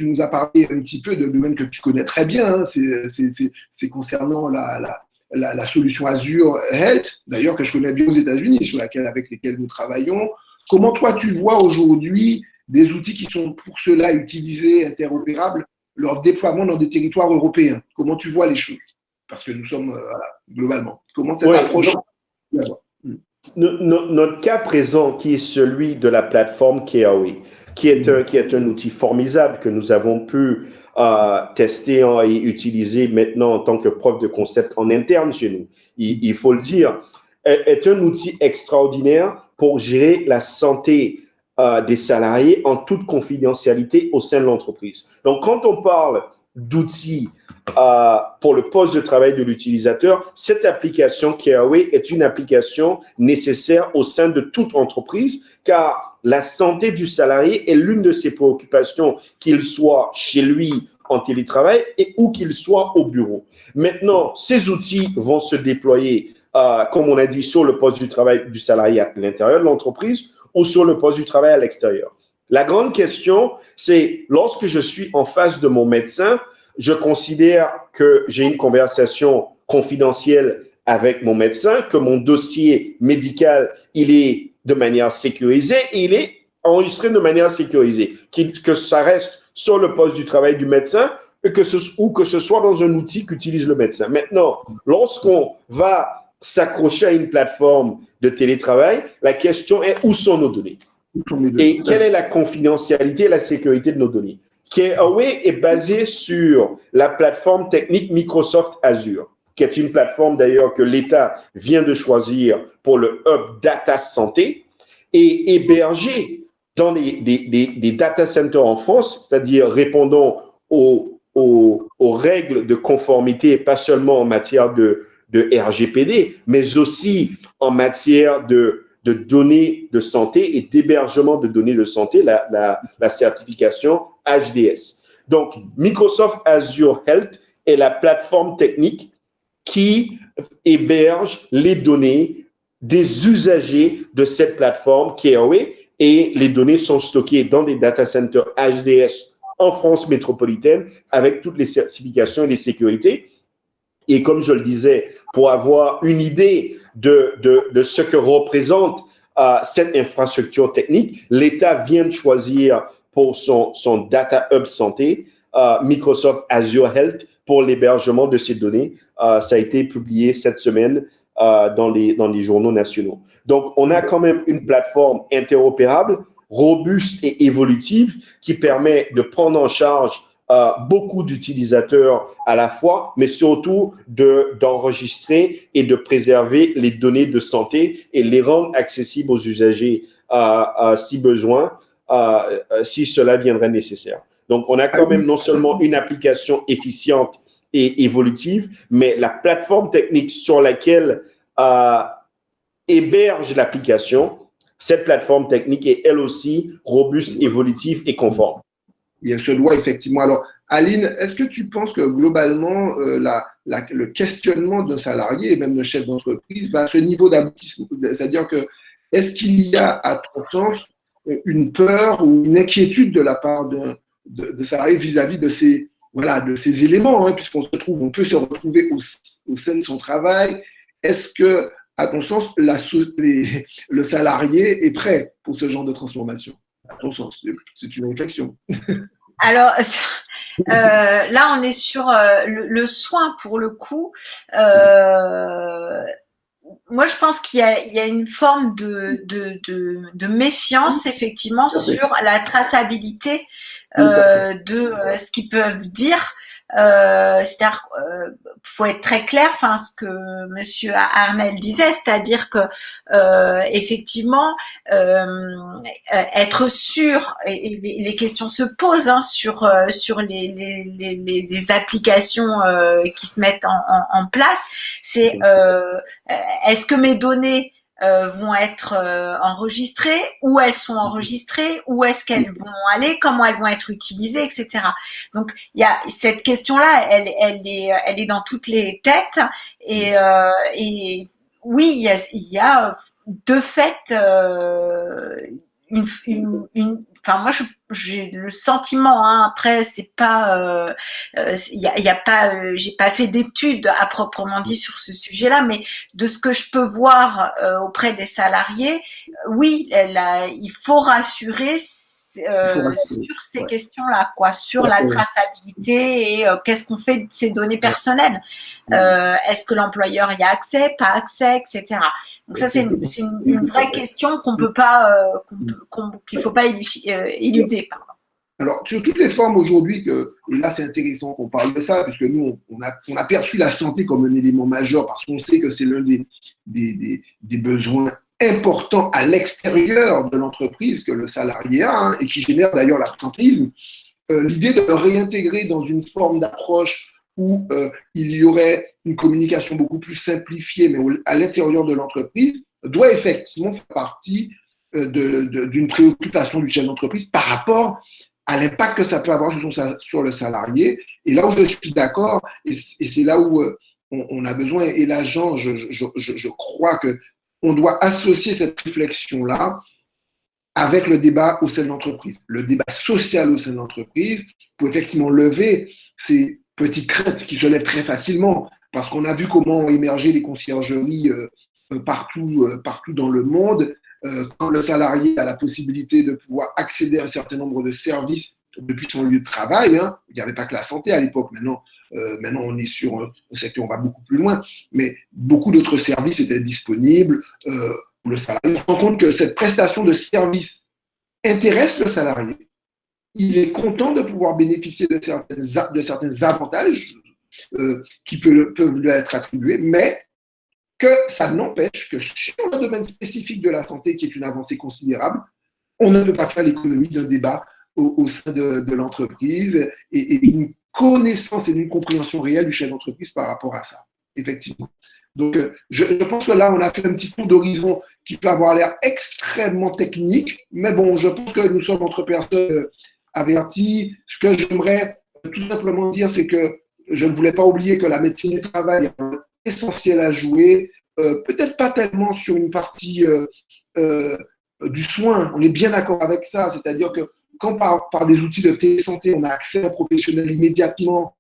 nous as parlé un petit peu de domaine que tu connais très bien. C'est concernant la solution Azure Health, d'ailleurs, que je connais bien aux États-Unis, avec lesquels nous travaillons. Comment toi, tu vois aujourd'hui des outils qui sont pour cela utilisés, interopérables, leur déploiement dans des territoires européens? Comment tu vois les choses? Parce que nous sommes, globalement, comment cette approche... Notre cas présent, qui est celui de la plateforme Careaway, qui est un outil formidable que nous avons pu tester et utiliser maintenant en tant que preuve de concept en interne chez nous, il faut le dire, est un outil extraordinaire pour gérer la santé des salariés en toute confidentialité au sein de l'entreprise. Donc, quand on parle d'outils pour le poste de travail de l'utilisateur, cette application Careaway est une application nécessaire au sein de toute entreprise car la santé du salarié est l'une de ses préoccupations, qu'il soit chez lui en télétravail et où qu'il soit au bureau. Maintenant, ces outils vont se déployer, comme on a dit, sur le poste du travail du salarié à l'intérieur de l'entreprise ou sur le poste du travail à l'extérieur. La grande question, c'est lorsque je suis en face de mon médecin, je considère que j'ai une conversation confidentielle avec mon médecin, que mon dossier médical, il est de manière sécurisée et il est enregistré de manière sécurisée, que ça reste sur le poste du travail du médecin ou que ce soit dans un outil qu'utilise le médecin. Maintenant, lorsqu'on va s'accrocher à une plateforme de télétravail, la question est où sont nos données? Et quelle est la confidentialité et la sécurité de nos données? Careaway est basé sur la plateforme technique Microsoft Azure, qui est une plateforme d'ailleurs que l'État vient de choisir pour le Hub Data Santé et hébergé dans des data centers en France, c'est-à-dire répondant aux règles de conformité, pas seulement en matière de RGPD, mais aussi en matière de données de santé et d'hébergement de données de santé, la certification HDS. Donc, Microsoft Azure Health est la plateforme technique qui héberge les données des usagers de cette plateforme Careaway et les données sont stockées dans des data centers HDS en France métropolitaine avec toutes les certifications et les sécurités. Et comme je le disais, pour avoir une idée de ce que représente cette infrastructure technique, l'État vient de choisir pour son Data Hub Santé, Microsoft Azure Health pour l'hébergement de ces données. Ça a été publié cette semaine dans les journaux nationaux. Donc, on a quand même une plateforme interopérable, robuste et évolutive qui permet de prendre en charge beaucoup d'utilisateurs à la fois, mais surtout d'enregistrer et de préserver les données de santé et les rendre accessibles aux usagers si besoin, si cela viendrait nécessaire. Donc, on a quand même non seulement une application efficiente et évolutive, mais la plateforme technique sur laquelle héberge l'application, cette plateforme technique est elle aussi robuste, évolutive et conforme. Il se doit effectivement. Alors, Aline, est-ce que tu penses que globalement, le questionnement d'un salarié et même d'un chef d'entreprise va à ce niveau d'aboutissement? C'est-à-dire que, est-ce qu'il y a, à ton sens, une peur ou une inquiétude de la part de salariés vis-à-vis de ces, voilà, de ces éléments, hein, puisqu'on peut se retrouver au sein de son travail? Est-ce que, à ton sens, le salarié est prêt pour ce genre de transformation? À ton sens, c'est une réflexion. Alors, là, on est sur le soin pour le coup. Moi, je pense qu'il y a une forme de méfiance, effectivement, sur la traçabilité de ce qu'ils peuvent dire. C'est-à-dire, faut être très clair. Enfin, ce que Monsieur Arnel disait, c'est-à-dire que effectivement, être sûr, et les questions se posent hein, sur les applications qui se mettent en place. C'est est-ce que mes données vont être enregistrées, où elles sont enregistrées, où est-ce qu'elles vont aller, comment elles vont être utilisées, etc. Donc il y a cette question-là, elle est dans toutes les têtes et oui, il y a de fait enfin moi j'ai le sentiment hein, après c'est pas y a pas j'ai pas fait d'études à proprement dit sur ce sujet-là, mais de ce que je peux voir auprès des salariés, oui, il faut rassurer sur ces questions-là, quoi, sur la traçabilité et qu'est-ce qu'on fait de ces données personnelles. Est-ce que l'employeur y a accès, pas accès, etc. Donc ça, c'est une vraie question qu'on peut pas, qu'il faut pas éluder. Pardon. Alors, sur toutes les formes aujourd'hui, et là c'est intéressant qu'on parle de ça, puisque nous, on a perçu la santé comme un élément majeur, parce qu'on sait que c'est l'un des besoins important à l'extérieur de l'entreprise que le salarié a hein, et qui génère d'ailleurs l'absentéisme, l'idée de le réintégrer dans une forme d'approche où il y aurait une communication beaucoup plus simplifiée mais à l'intérieur de l'entreprise doit effectivement faire partie d'une préoccupation du chef d'entreprise par rapport à l'impact que ça peut avoir sur le salarié. Et là où je suis d'accord, et c'est là où on a besoin, et là Jean, je crois que on doit associer cette réflexion-là avec le débat au sein de l'entreprise, le débat social au sein de l'entreprise, pour effectivement lever ces petites craintes qui se lèvent très facilement, parce qu'on a vu comment ont émergé les conciergeries partout dans le monde, quand le salarié a la possibilité de pouvoir accéder à un certain nombre de services depuis son lieu de travail, hein, il n'y avait pas que la santé à l'époque, maintenant on est sur un secteur, on va beaucoup plus loin, mais beaucoup d'autres services étaient disponibles. Le salarié se rend compte que cette prestation de service intéresse le salarié. Il est content de pouvoir bénéficier de certains avantages qui peuvent lui être attribués, mais que ça n'empêche que sur le domaine spécifique de la santé, qui est une avancée considérable, on ne peut pas faire l'économie d'un débat au sein de l'entreprise et une connaissance et une compréhension réelle du chef d'entreprise par rapport à ça, effectivement. Donc, je pense que là, on a fait un petit tour d'horizon qui peut avoir l'air extrêmement technique, mais bon, je pense que nous sommes entre personnes averties. Ce que j'aimerais tout simplement dire, c'est que je ne voulais pas oublier que la médecine du travail a un essentiel à jouer, peut-être pas tellement sur une partie du soin, on est bien d'accord avec ça, c'est-à-dire que quand par des outils de télésanté, on a accès à un professionnel immédiatement,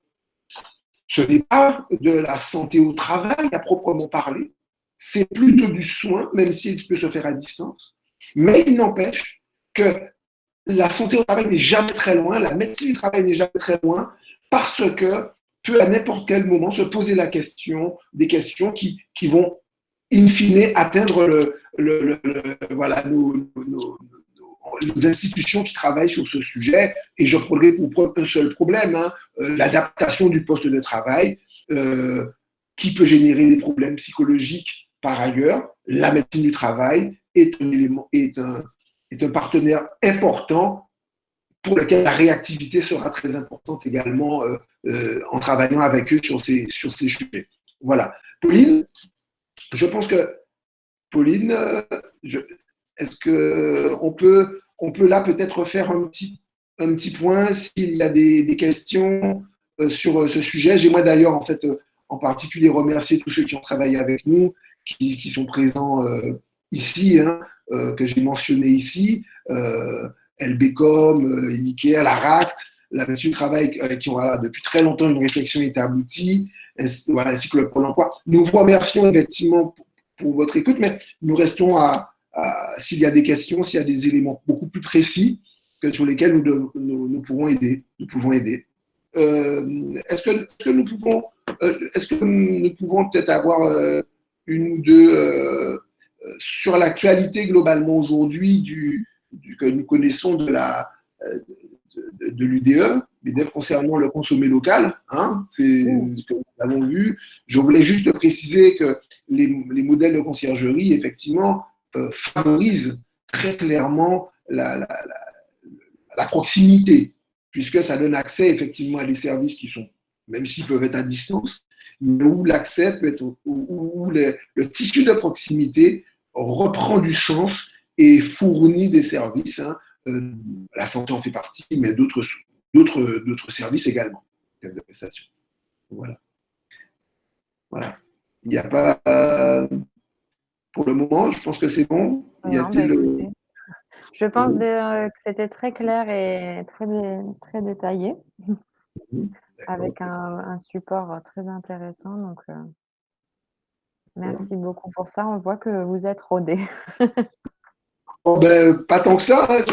ce n'est pas de la santé au travail à proprement parler, c'est plutôt du soin, même s'il peut se faire à distance. Mais il n'empêche que la santé au travail n'est jamais très loin, la médecine du travail n'est jamais très loin, parce que peut à n'importe quel moment se poser des questions qui vont in fine, atteindre voilà, les institutions qui travaillent sur ce sujet. Et je prendrai pour preuve un seul problème, hein, l'adaptation du poste de travail, qui peut générer des problèmes psychologiques par ailleurs. La médecine du travail est un partenaire important pour lequel la réactivité sera très importante également en travaillant avec eux sur ces sujets. Voilà. Pauline, je pense que, Pauline, est-ce qu'on peut là peut-être faire un petit point s'il y a des questions sur ce sujet. J'aimerais d'ailleurs en fait en particulier remercier tous ceux qui ont travaillé avec nous, qui sont présents ici, hein, que j'ai mentionné ici, LBcom, Ikea, la RACT, la médecine du travail avec qui on a depuis très longtemps une réflexion est aboutie, ainsi que le Pôle emploi. Nous vous remercions effectivement pour votre écoute, mais nous restons s'il y a des questions, s'il y a des éléments beaucoup plus précis sur lesquels nous pouvons aider. Est-ce que nous pouvons peut-être avoir une ou deux sur l'actualité globalement aujourd'hui que nous connaissons de l'UDE, l'UDEF concernant le consommé local, hein, c'est ce que nous avons vu. Je voulais juste préciser que les modèles de conciergerie, effectivement, favorisent très clairement la proximité, puisque ça donne accès effectivement à des services qui sont, même s'ils peuvent être à distance, mais où l'accès peut être, où le tissu de proximité reprend du sens et fournit des services. Hein, la santé en fait partie, mais d'autres services également, en termes de prestations. Voilà. Il n'y a pas, pour le moment, je pense que c'est bon. Je pense que c'était très clair et très détaillé, avec un support très intéressant. Donc, merci beaucoup pour ça. On voit que vous êtes rodé. Pas tant que ça, hein,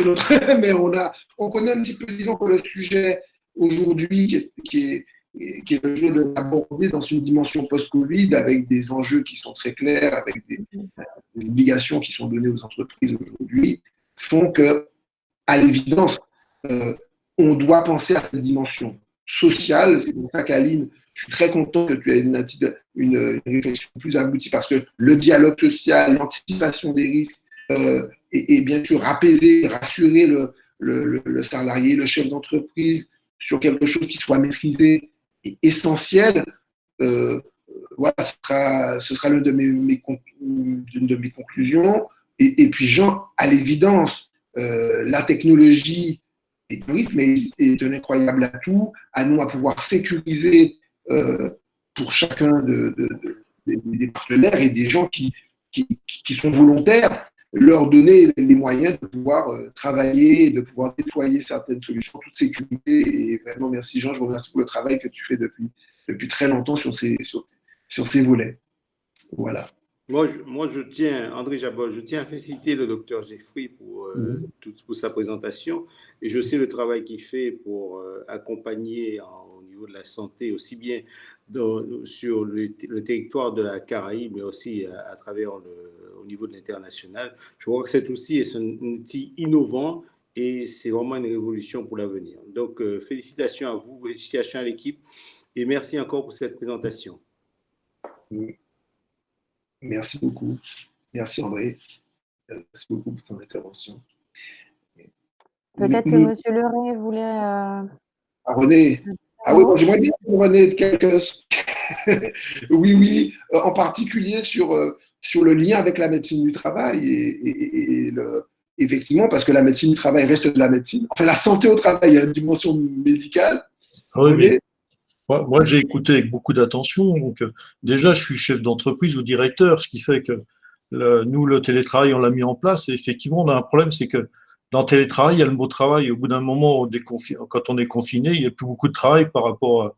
mais on connaît un petit peu, disons que le sujet aujourd'hui qui est le jeu de l'aborder dans une dimension post-Covid avec des enjeux qui sont très clairs, avec des obligations qui sont données aux entreprises aujourd'hui, font que, à l'évidence, on doit penser à cette dimension sociale. C'est pour ça qu'Aline, je suis très content que tu aies une réflexion plus aboutie parce que le dialogue social, l'anticipation des risques, et bien sûr apaiser, rassurer le salarié, le chef d'entreprise sur quelque chose qui soit maîtrisé et essentiel. Voilà, ce sera l'une de mes conclusions. Et puis Jean, à l'évidence, la technologie est un risque, mais est un incroyable atout à nous à pouvoir sécuriser pour chacun des partenaires et des gens qui sont volontaires, leur donner les moyens de pouvoir travailler, de pouvoir déployer certaines solutions, toute sécurité. Et vraiment, merci Jean, je vous remercie pour le travail que tu fais depuis très longtemps sur ces volets. Voilà. Moi, je tiens, André Jabot, je tiens à féliciter le docteur Jeffrey pour sa présentation. Et je sais le travail qu'il fait pour accompagner au niveau de la santé, aussi bien sur le territoire de la Caraïbe, mais aussi à travers au niveau de l'international. Je crois que cet outil est un outil innovant et c'est vraiment une révolution pour l'avenir. Donc, félicitations à vous, félicitations à l'équipe et merci encore pour cette présentation. Merci beaucoup. Merci André. Merci beaucoup pour ton intervention. Peut-être que M. Leray voulait… René. Ah oui, j'aimerais bien que René quelques… oui, en particulier sur le lien avec la médecine du travail effectivement, parce que la médecine du travail reste de la médecine. Enfin, la santé au travail, il y a une dimension médicale. Oui, mais moi, j'ai écouté avec beaucoup d'attention. Donc, déjà, je suis chef d'entreprise ou directeur, ce qui fait que nous, le télétravail, on l'a mis en place. Et effectivement, on a un problème, c'est que dans le télétravail, il y a le mot travail. Au bout d'un moment, quand on est confiné, il n'y a plus beaucoup de travail par rapport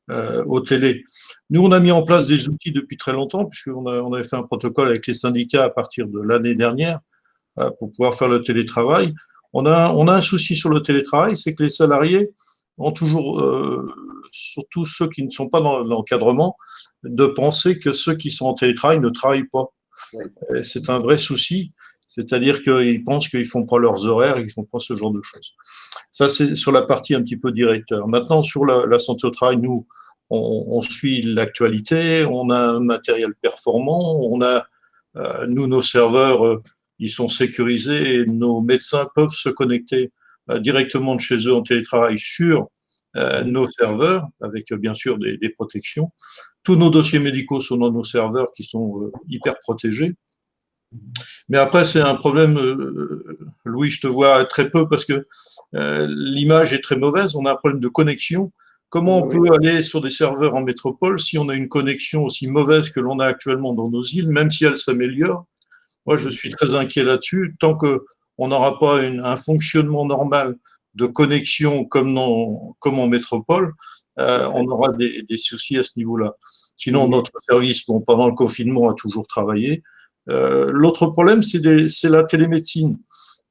au télé. Nous, on a mis en place des outils depuis très longtemps, puisqu'on avait fait un protocole avec les syndicats à partir de l'année dernière pour pouvoir faire le télétravail. On a un souci sur le télétravail, c'est que les salariés ont toujours, surtout ceux qui ne sont pas dans l'encadrement, de penser que ceux qui sont en télétravail ne travaillent pas. C'est un vrai souci. C'est-à-dire qu'ils pensent qu'ils font pas leurs horaires, ils font pas ce genre de choses. Ça, c'est sur la partie un petit peu directeur. Maintenant, sur la santé au travail, nous, on suit l'actualité, on a un matériel performant, on a, nous, nos serveurs, ils sont sécurisés et nos médecins peuvent se connecter directement de chez eux en télétravail sur nos serveurs, avec bien sûr des protections. Tous nos dossiers médicaux sont dans nos serveurs qui sont hyper protégés. Mais après, c'est un problème, Louis, je te vois très peu parce que l'image est très mauvaise, on a un problème de connexion. Comment on peut aller sur des serveurs en métropole si on a une connexion aussi mauvaise que l'on a actuellement dans nos îles, même si elle s'améliore? Moi, je suis très inquiet là-dessus. Tant qu'on n'aura pas un fonctionnement normal de connexion comme en métropole, on aura des soucis à ce niveau-là. Sinon, notre service, bon, pendant le confinement, a toujours travaillé. L'autre problème, c'est la télémédecine.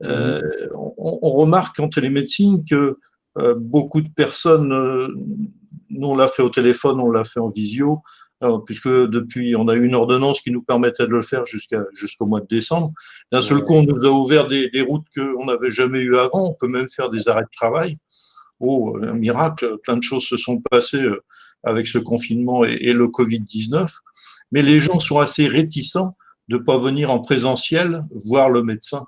On remarque en télémédecine que beaucoup de personnes, nous on l'a fait au téléphone, on l'a fait en visio, puisque depuis on a eu une ordonnance qui nous permettait de le faire jusqu'au mois de décembre. D'un seul coup, on nous a ouvert des routes qu'on n'avait jamais eues avant. On peut même faire des arrêts de travail. Oh, un miracle, plein de choses se sont passées avec ce confinement et le Covid-19. Mais les gens sont assez réticents de ne pas venir en présentiel voir le médecin.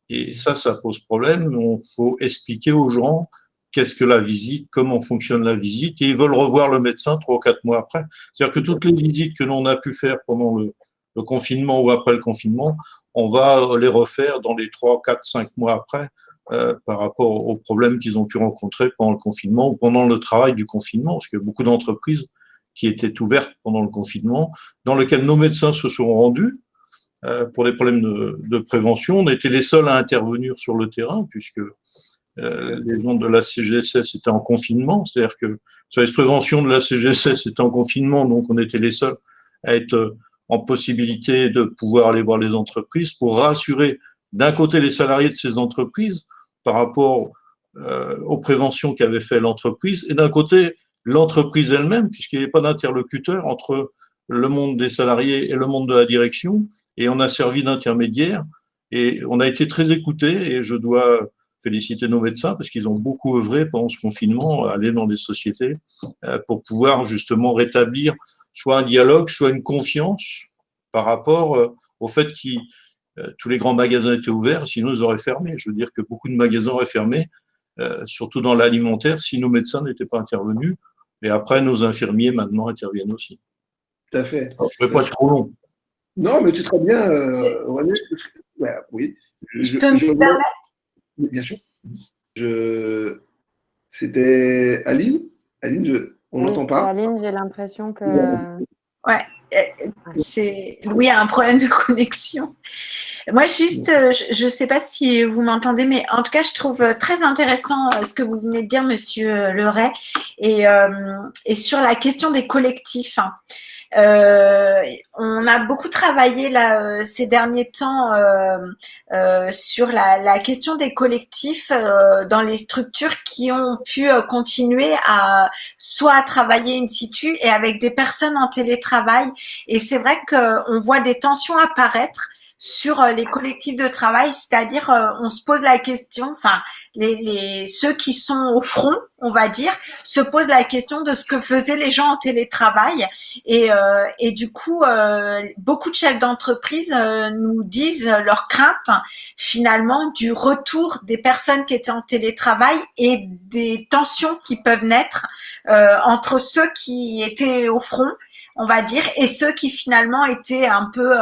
Et ça pose problème. Il faut expliquer aux gens qu'est-ce que la visite, comment fonctionne la visite, et ils veulent revoir le médecin 3 ou 4 mois après. C'est-à-dire que toutes les visites que l'on a pu faire pendant le confinement ou après le confinement, on va les refaire dans les 3, 4, 5 mois après par rapport aux problèmes qu'ils ont pu rencontrer pendant le confinement ou pendant le travail du confinement, parce qu'il y a beaucoup d'entreprises qui étaient ouvertes pendant le confinement, dans lesquelles nos médecins se sont rendus pour des problèmes de prévention. On a été les seuls à intervenir sur le terrain, puisque les gens de la CGSS étaient en confinement, c'est-à-dire que le service prévention de la CGSS était en confinement, donc on était les seuls à être en possibilité de pouvoir aller voir les entreprises pour rassurer d'un côté les salariés de ces entreprises par rapport aux préventions qu'avait fait l'entreprise, et d'un côté l'entreprise elle-même, puisqu'il n'y avait pas d'interlocuteur entre le monde des salariés et le monde de la direction, et on a servi d'intermédiaire, et on a été très écoutés, et je dois féliciter nos médecins parce qu'ils ont beaucoup œuvré pendant ce confinement, aller dans des sociétés pour pouvoir justement rétablir soit un dialogue, soit une confiance par rapport au fait que tous les grands magasins étaient ouverts, sinon ils auraient fermé. Je veux dire que beaucoup de magasins auraient fermé, surtout dans l'alimentaire, si nos médecins n'étaient pas intervenus. Et après, nos infirmiers maintenant interviennent aussi. Tout à fait. Alors, je ne vais pas être trop long. Non, mais c'est très bien, René. Ouais, oui. Je peux me permettre? Bien sûr. C'était Aline. Aline, on n'entend pas. Aline, j'ai l'impression que. Ouais, Louis a un problème de connexion. Moi, juste, je ne sais pas si vous m'entendez, mais en tout cas, je trouve très intéressant ce que vous venez de dire, Monsieur Leray, et sur la question des collectifs. On a beaucoup travaillé là ces derniers temps sur la question des collectifs dans les structures qui ont pu continuer à soit à travailler in situ et avec des personnes en télétravail. Et c'est vrai qu'on voit des tensions apparaître sur les collectifs de travail, c'est-à-dire on se pose la question, enfin ceux qui sont au front, on va dire, se posent la question de ce que faisaient les gens en télétravail et du coup beaucoup de chefs d'entreprise nous disent leur crainte finalement du retour des personnes qui étaient en télétravail et des tensions qui peuvent naître entre ceux qui étaient au front, on va dire, et ceux qui finalement étaient un peu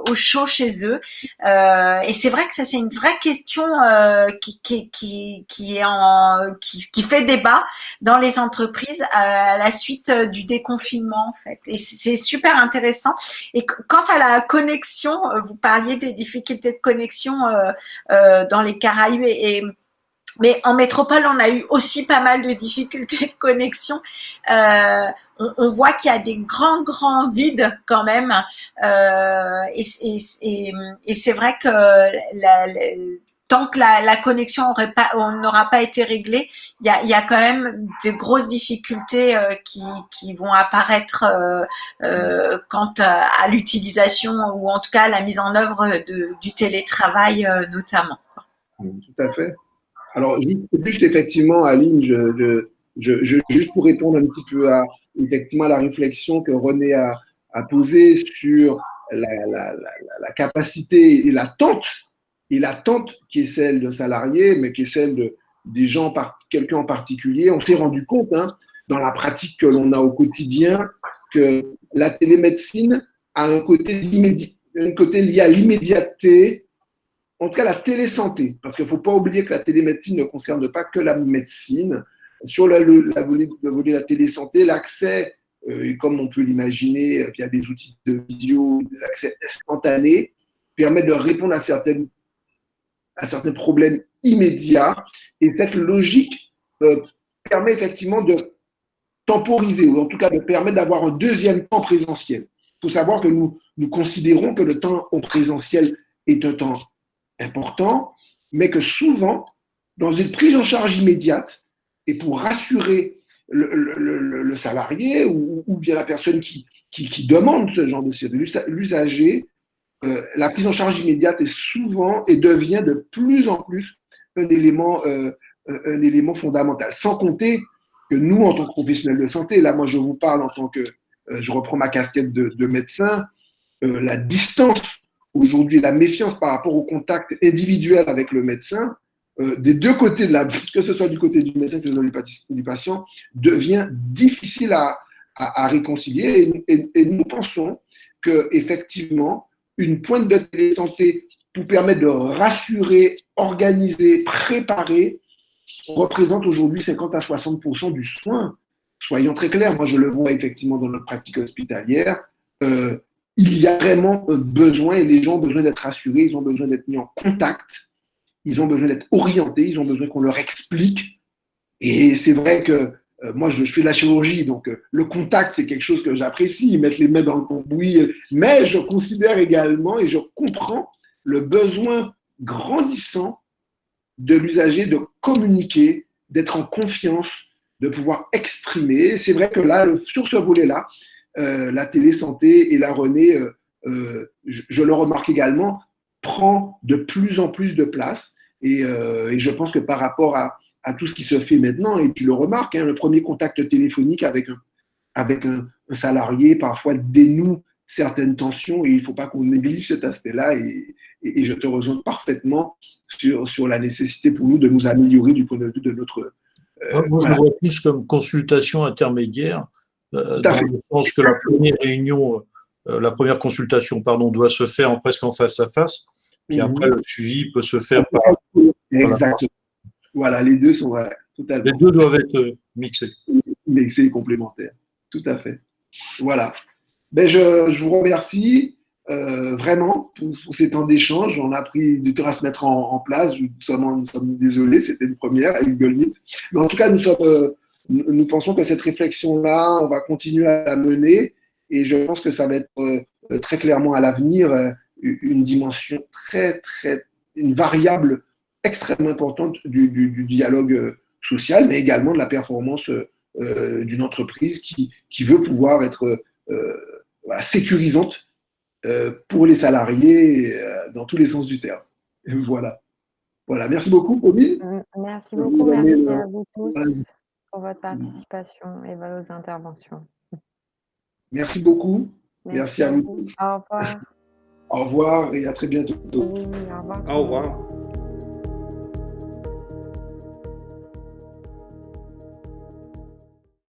au chaud chez eux. Et c'est vrai que ça, c'est une vraie question qui fait débat dans les entreprises à la suite du déconfinement, en fait. Et c'est super intéressant. Et quant à la connexion, vous parliez des difficultés de connexion dans les Caraïbes mais en métropole, on a eu aussi pas mal de difficultés de connexion. On voit qu'il y a des grands vides quand même. Et c'est vrai que tant que la connexion n'aura pas été réglée, il y a quand même de grosses difficultés qui vont apparaître quant à l'utilisation ou en tout cas à la mise en œuvre du télétravail notamment. Tout à fait. Alors, juste effectivement, Aline, juste pour répondre un petit peu effectivement, à la réflexion que René a posée sur la capacité et l'attente qui est celle d'un salarié, mais qui est celle des gens, quelqu'un en particulier. On s'est rendu compte dans la pratique que l'on a au quotidien que la télémédecine a un côté lié à l'immédiateté, en tout cas la télésanté, parce qu'il ne faut pas oublier que la télémédecine ne concerne pas que la médecine. Sur le volet de la télésanté, l'accès, comme on peut l'imaginer via des outils de visio, des accès instantanés, permet de répondre à certains problèmes immédiats. Et cette logique permet effectivement de temporiser, ou en tout cas de permettre d'avoir un deuxième temps présentiel. Il faut savoir que nous considérons que le temps en présentiel est un temps important, mais que souvent, dans une prise en charge immédiate, et pour rassurer le salarié ou bien la personne qui demande ce genre de service, l'usager, la prise en charge immédiate est souvent et devient de plus en plus un élément fondamental. Sans compter que nous, en tant que professionnels de santé, là, moi, je vous parle en tant que, je reprends ma casquette de médecin, la distance aujourd'hui, la méfiance par rapport au contact individuel avec le médecin, des deux côtés, que ce soit du côté du médecin que du patient, devient difficile à réconcilier. Et nous pensons qu'effectivement, une pointe de télésanté pour permettre de rassurer, organiser, préparer, représente aujourd'hui 50 à 60% du soin. Soyons très clairs, moi je le vois effectivement dans notre pratique hospitalière. Il y a vraiment besoin, et les gens ont besoin d'être rassurés, ils ont besoin d'être mis en contact, ils ont besoin d'être orientés, ils ont besoin qu'on leur explique. Et c'est vrai que moi, je fais de la chirurgie, donc le contact, c'est quelque chose que j'apprécie, mettre les mains dans le cambouis, mais je considère également et je comprends le besoin grandissant de l'usager de communiquer, d'être en confiance, de pouvoir exprimer. C'est vrai que là, sur ce volet-là, la télésanté et la René, je le remarque également, prend de plus en plus de place. Et je pense que par rapport à tout ce qui se fait maintenant, et tu le remarques, le premier contact téléphonique avec un salarié parfois dénoue certaines tensions et il ne faut pas qu'on néglige cet aspect-là et je te rejoins parfaitement sur la nécessité pour nous de nous améliorer du point de vue de notre… Moi, je le vois plus comme consultation intermédiaire, dans le sens que la première consultation, doit se faire presque en face à face, puis après le suivi peut se faire par… Exactement. Voilà, les deux sont totalement… Les deux doivent être mixés. Mixés et complémentaires, tout à fait. Voilà. Ben, je vous remercie vraiment pour ces temps d'échange. On a pris du temps à se mettre en place. Nous sommes désolés, c'était une première avec Google Meet. Mais en tout cas, nous pensons que cette réflexion-là, on va continuer à la mener et je pense que ça va être très clairement à l'avenir une dimension une variable extrêmement importante du dialogue social, mais également de la performance d'une entreprise qui veut pouvoir être sécurisante pour les salariés dans tous les sens du terme. Voilà. Merci beaucoup, Pauline. Merci beaucoup. Merci à vous tous pour votre participation et vos interventions. Merci beaucoup. Merci à vous. Au revoir. Au revoir et à très bientôt. Oui, au revoir. Au revoir.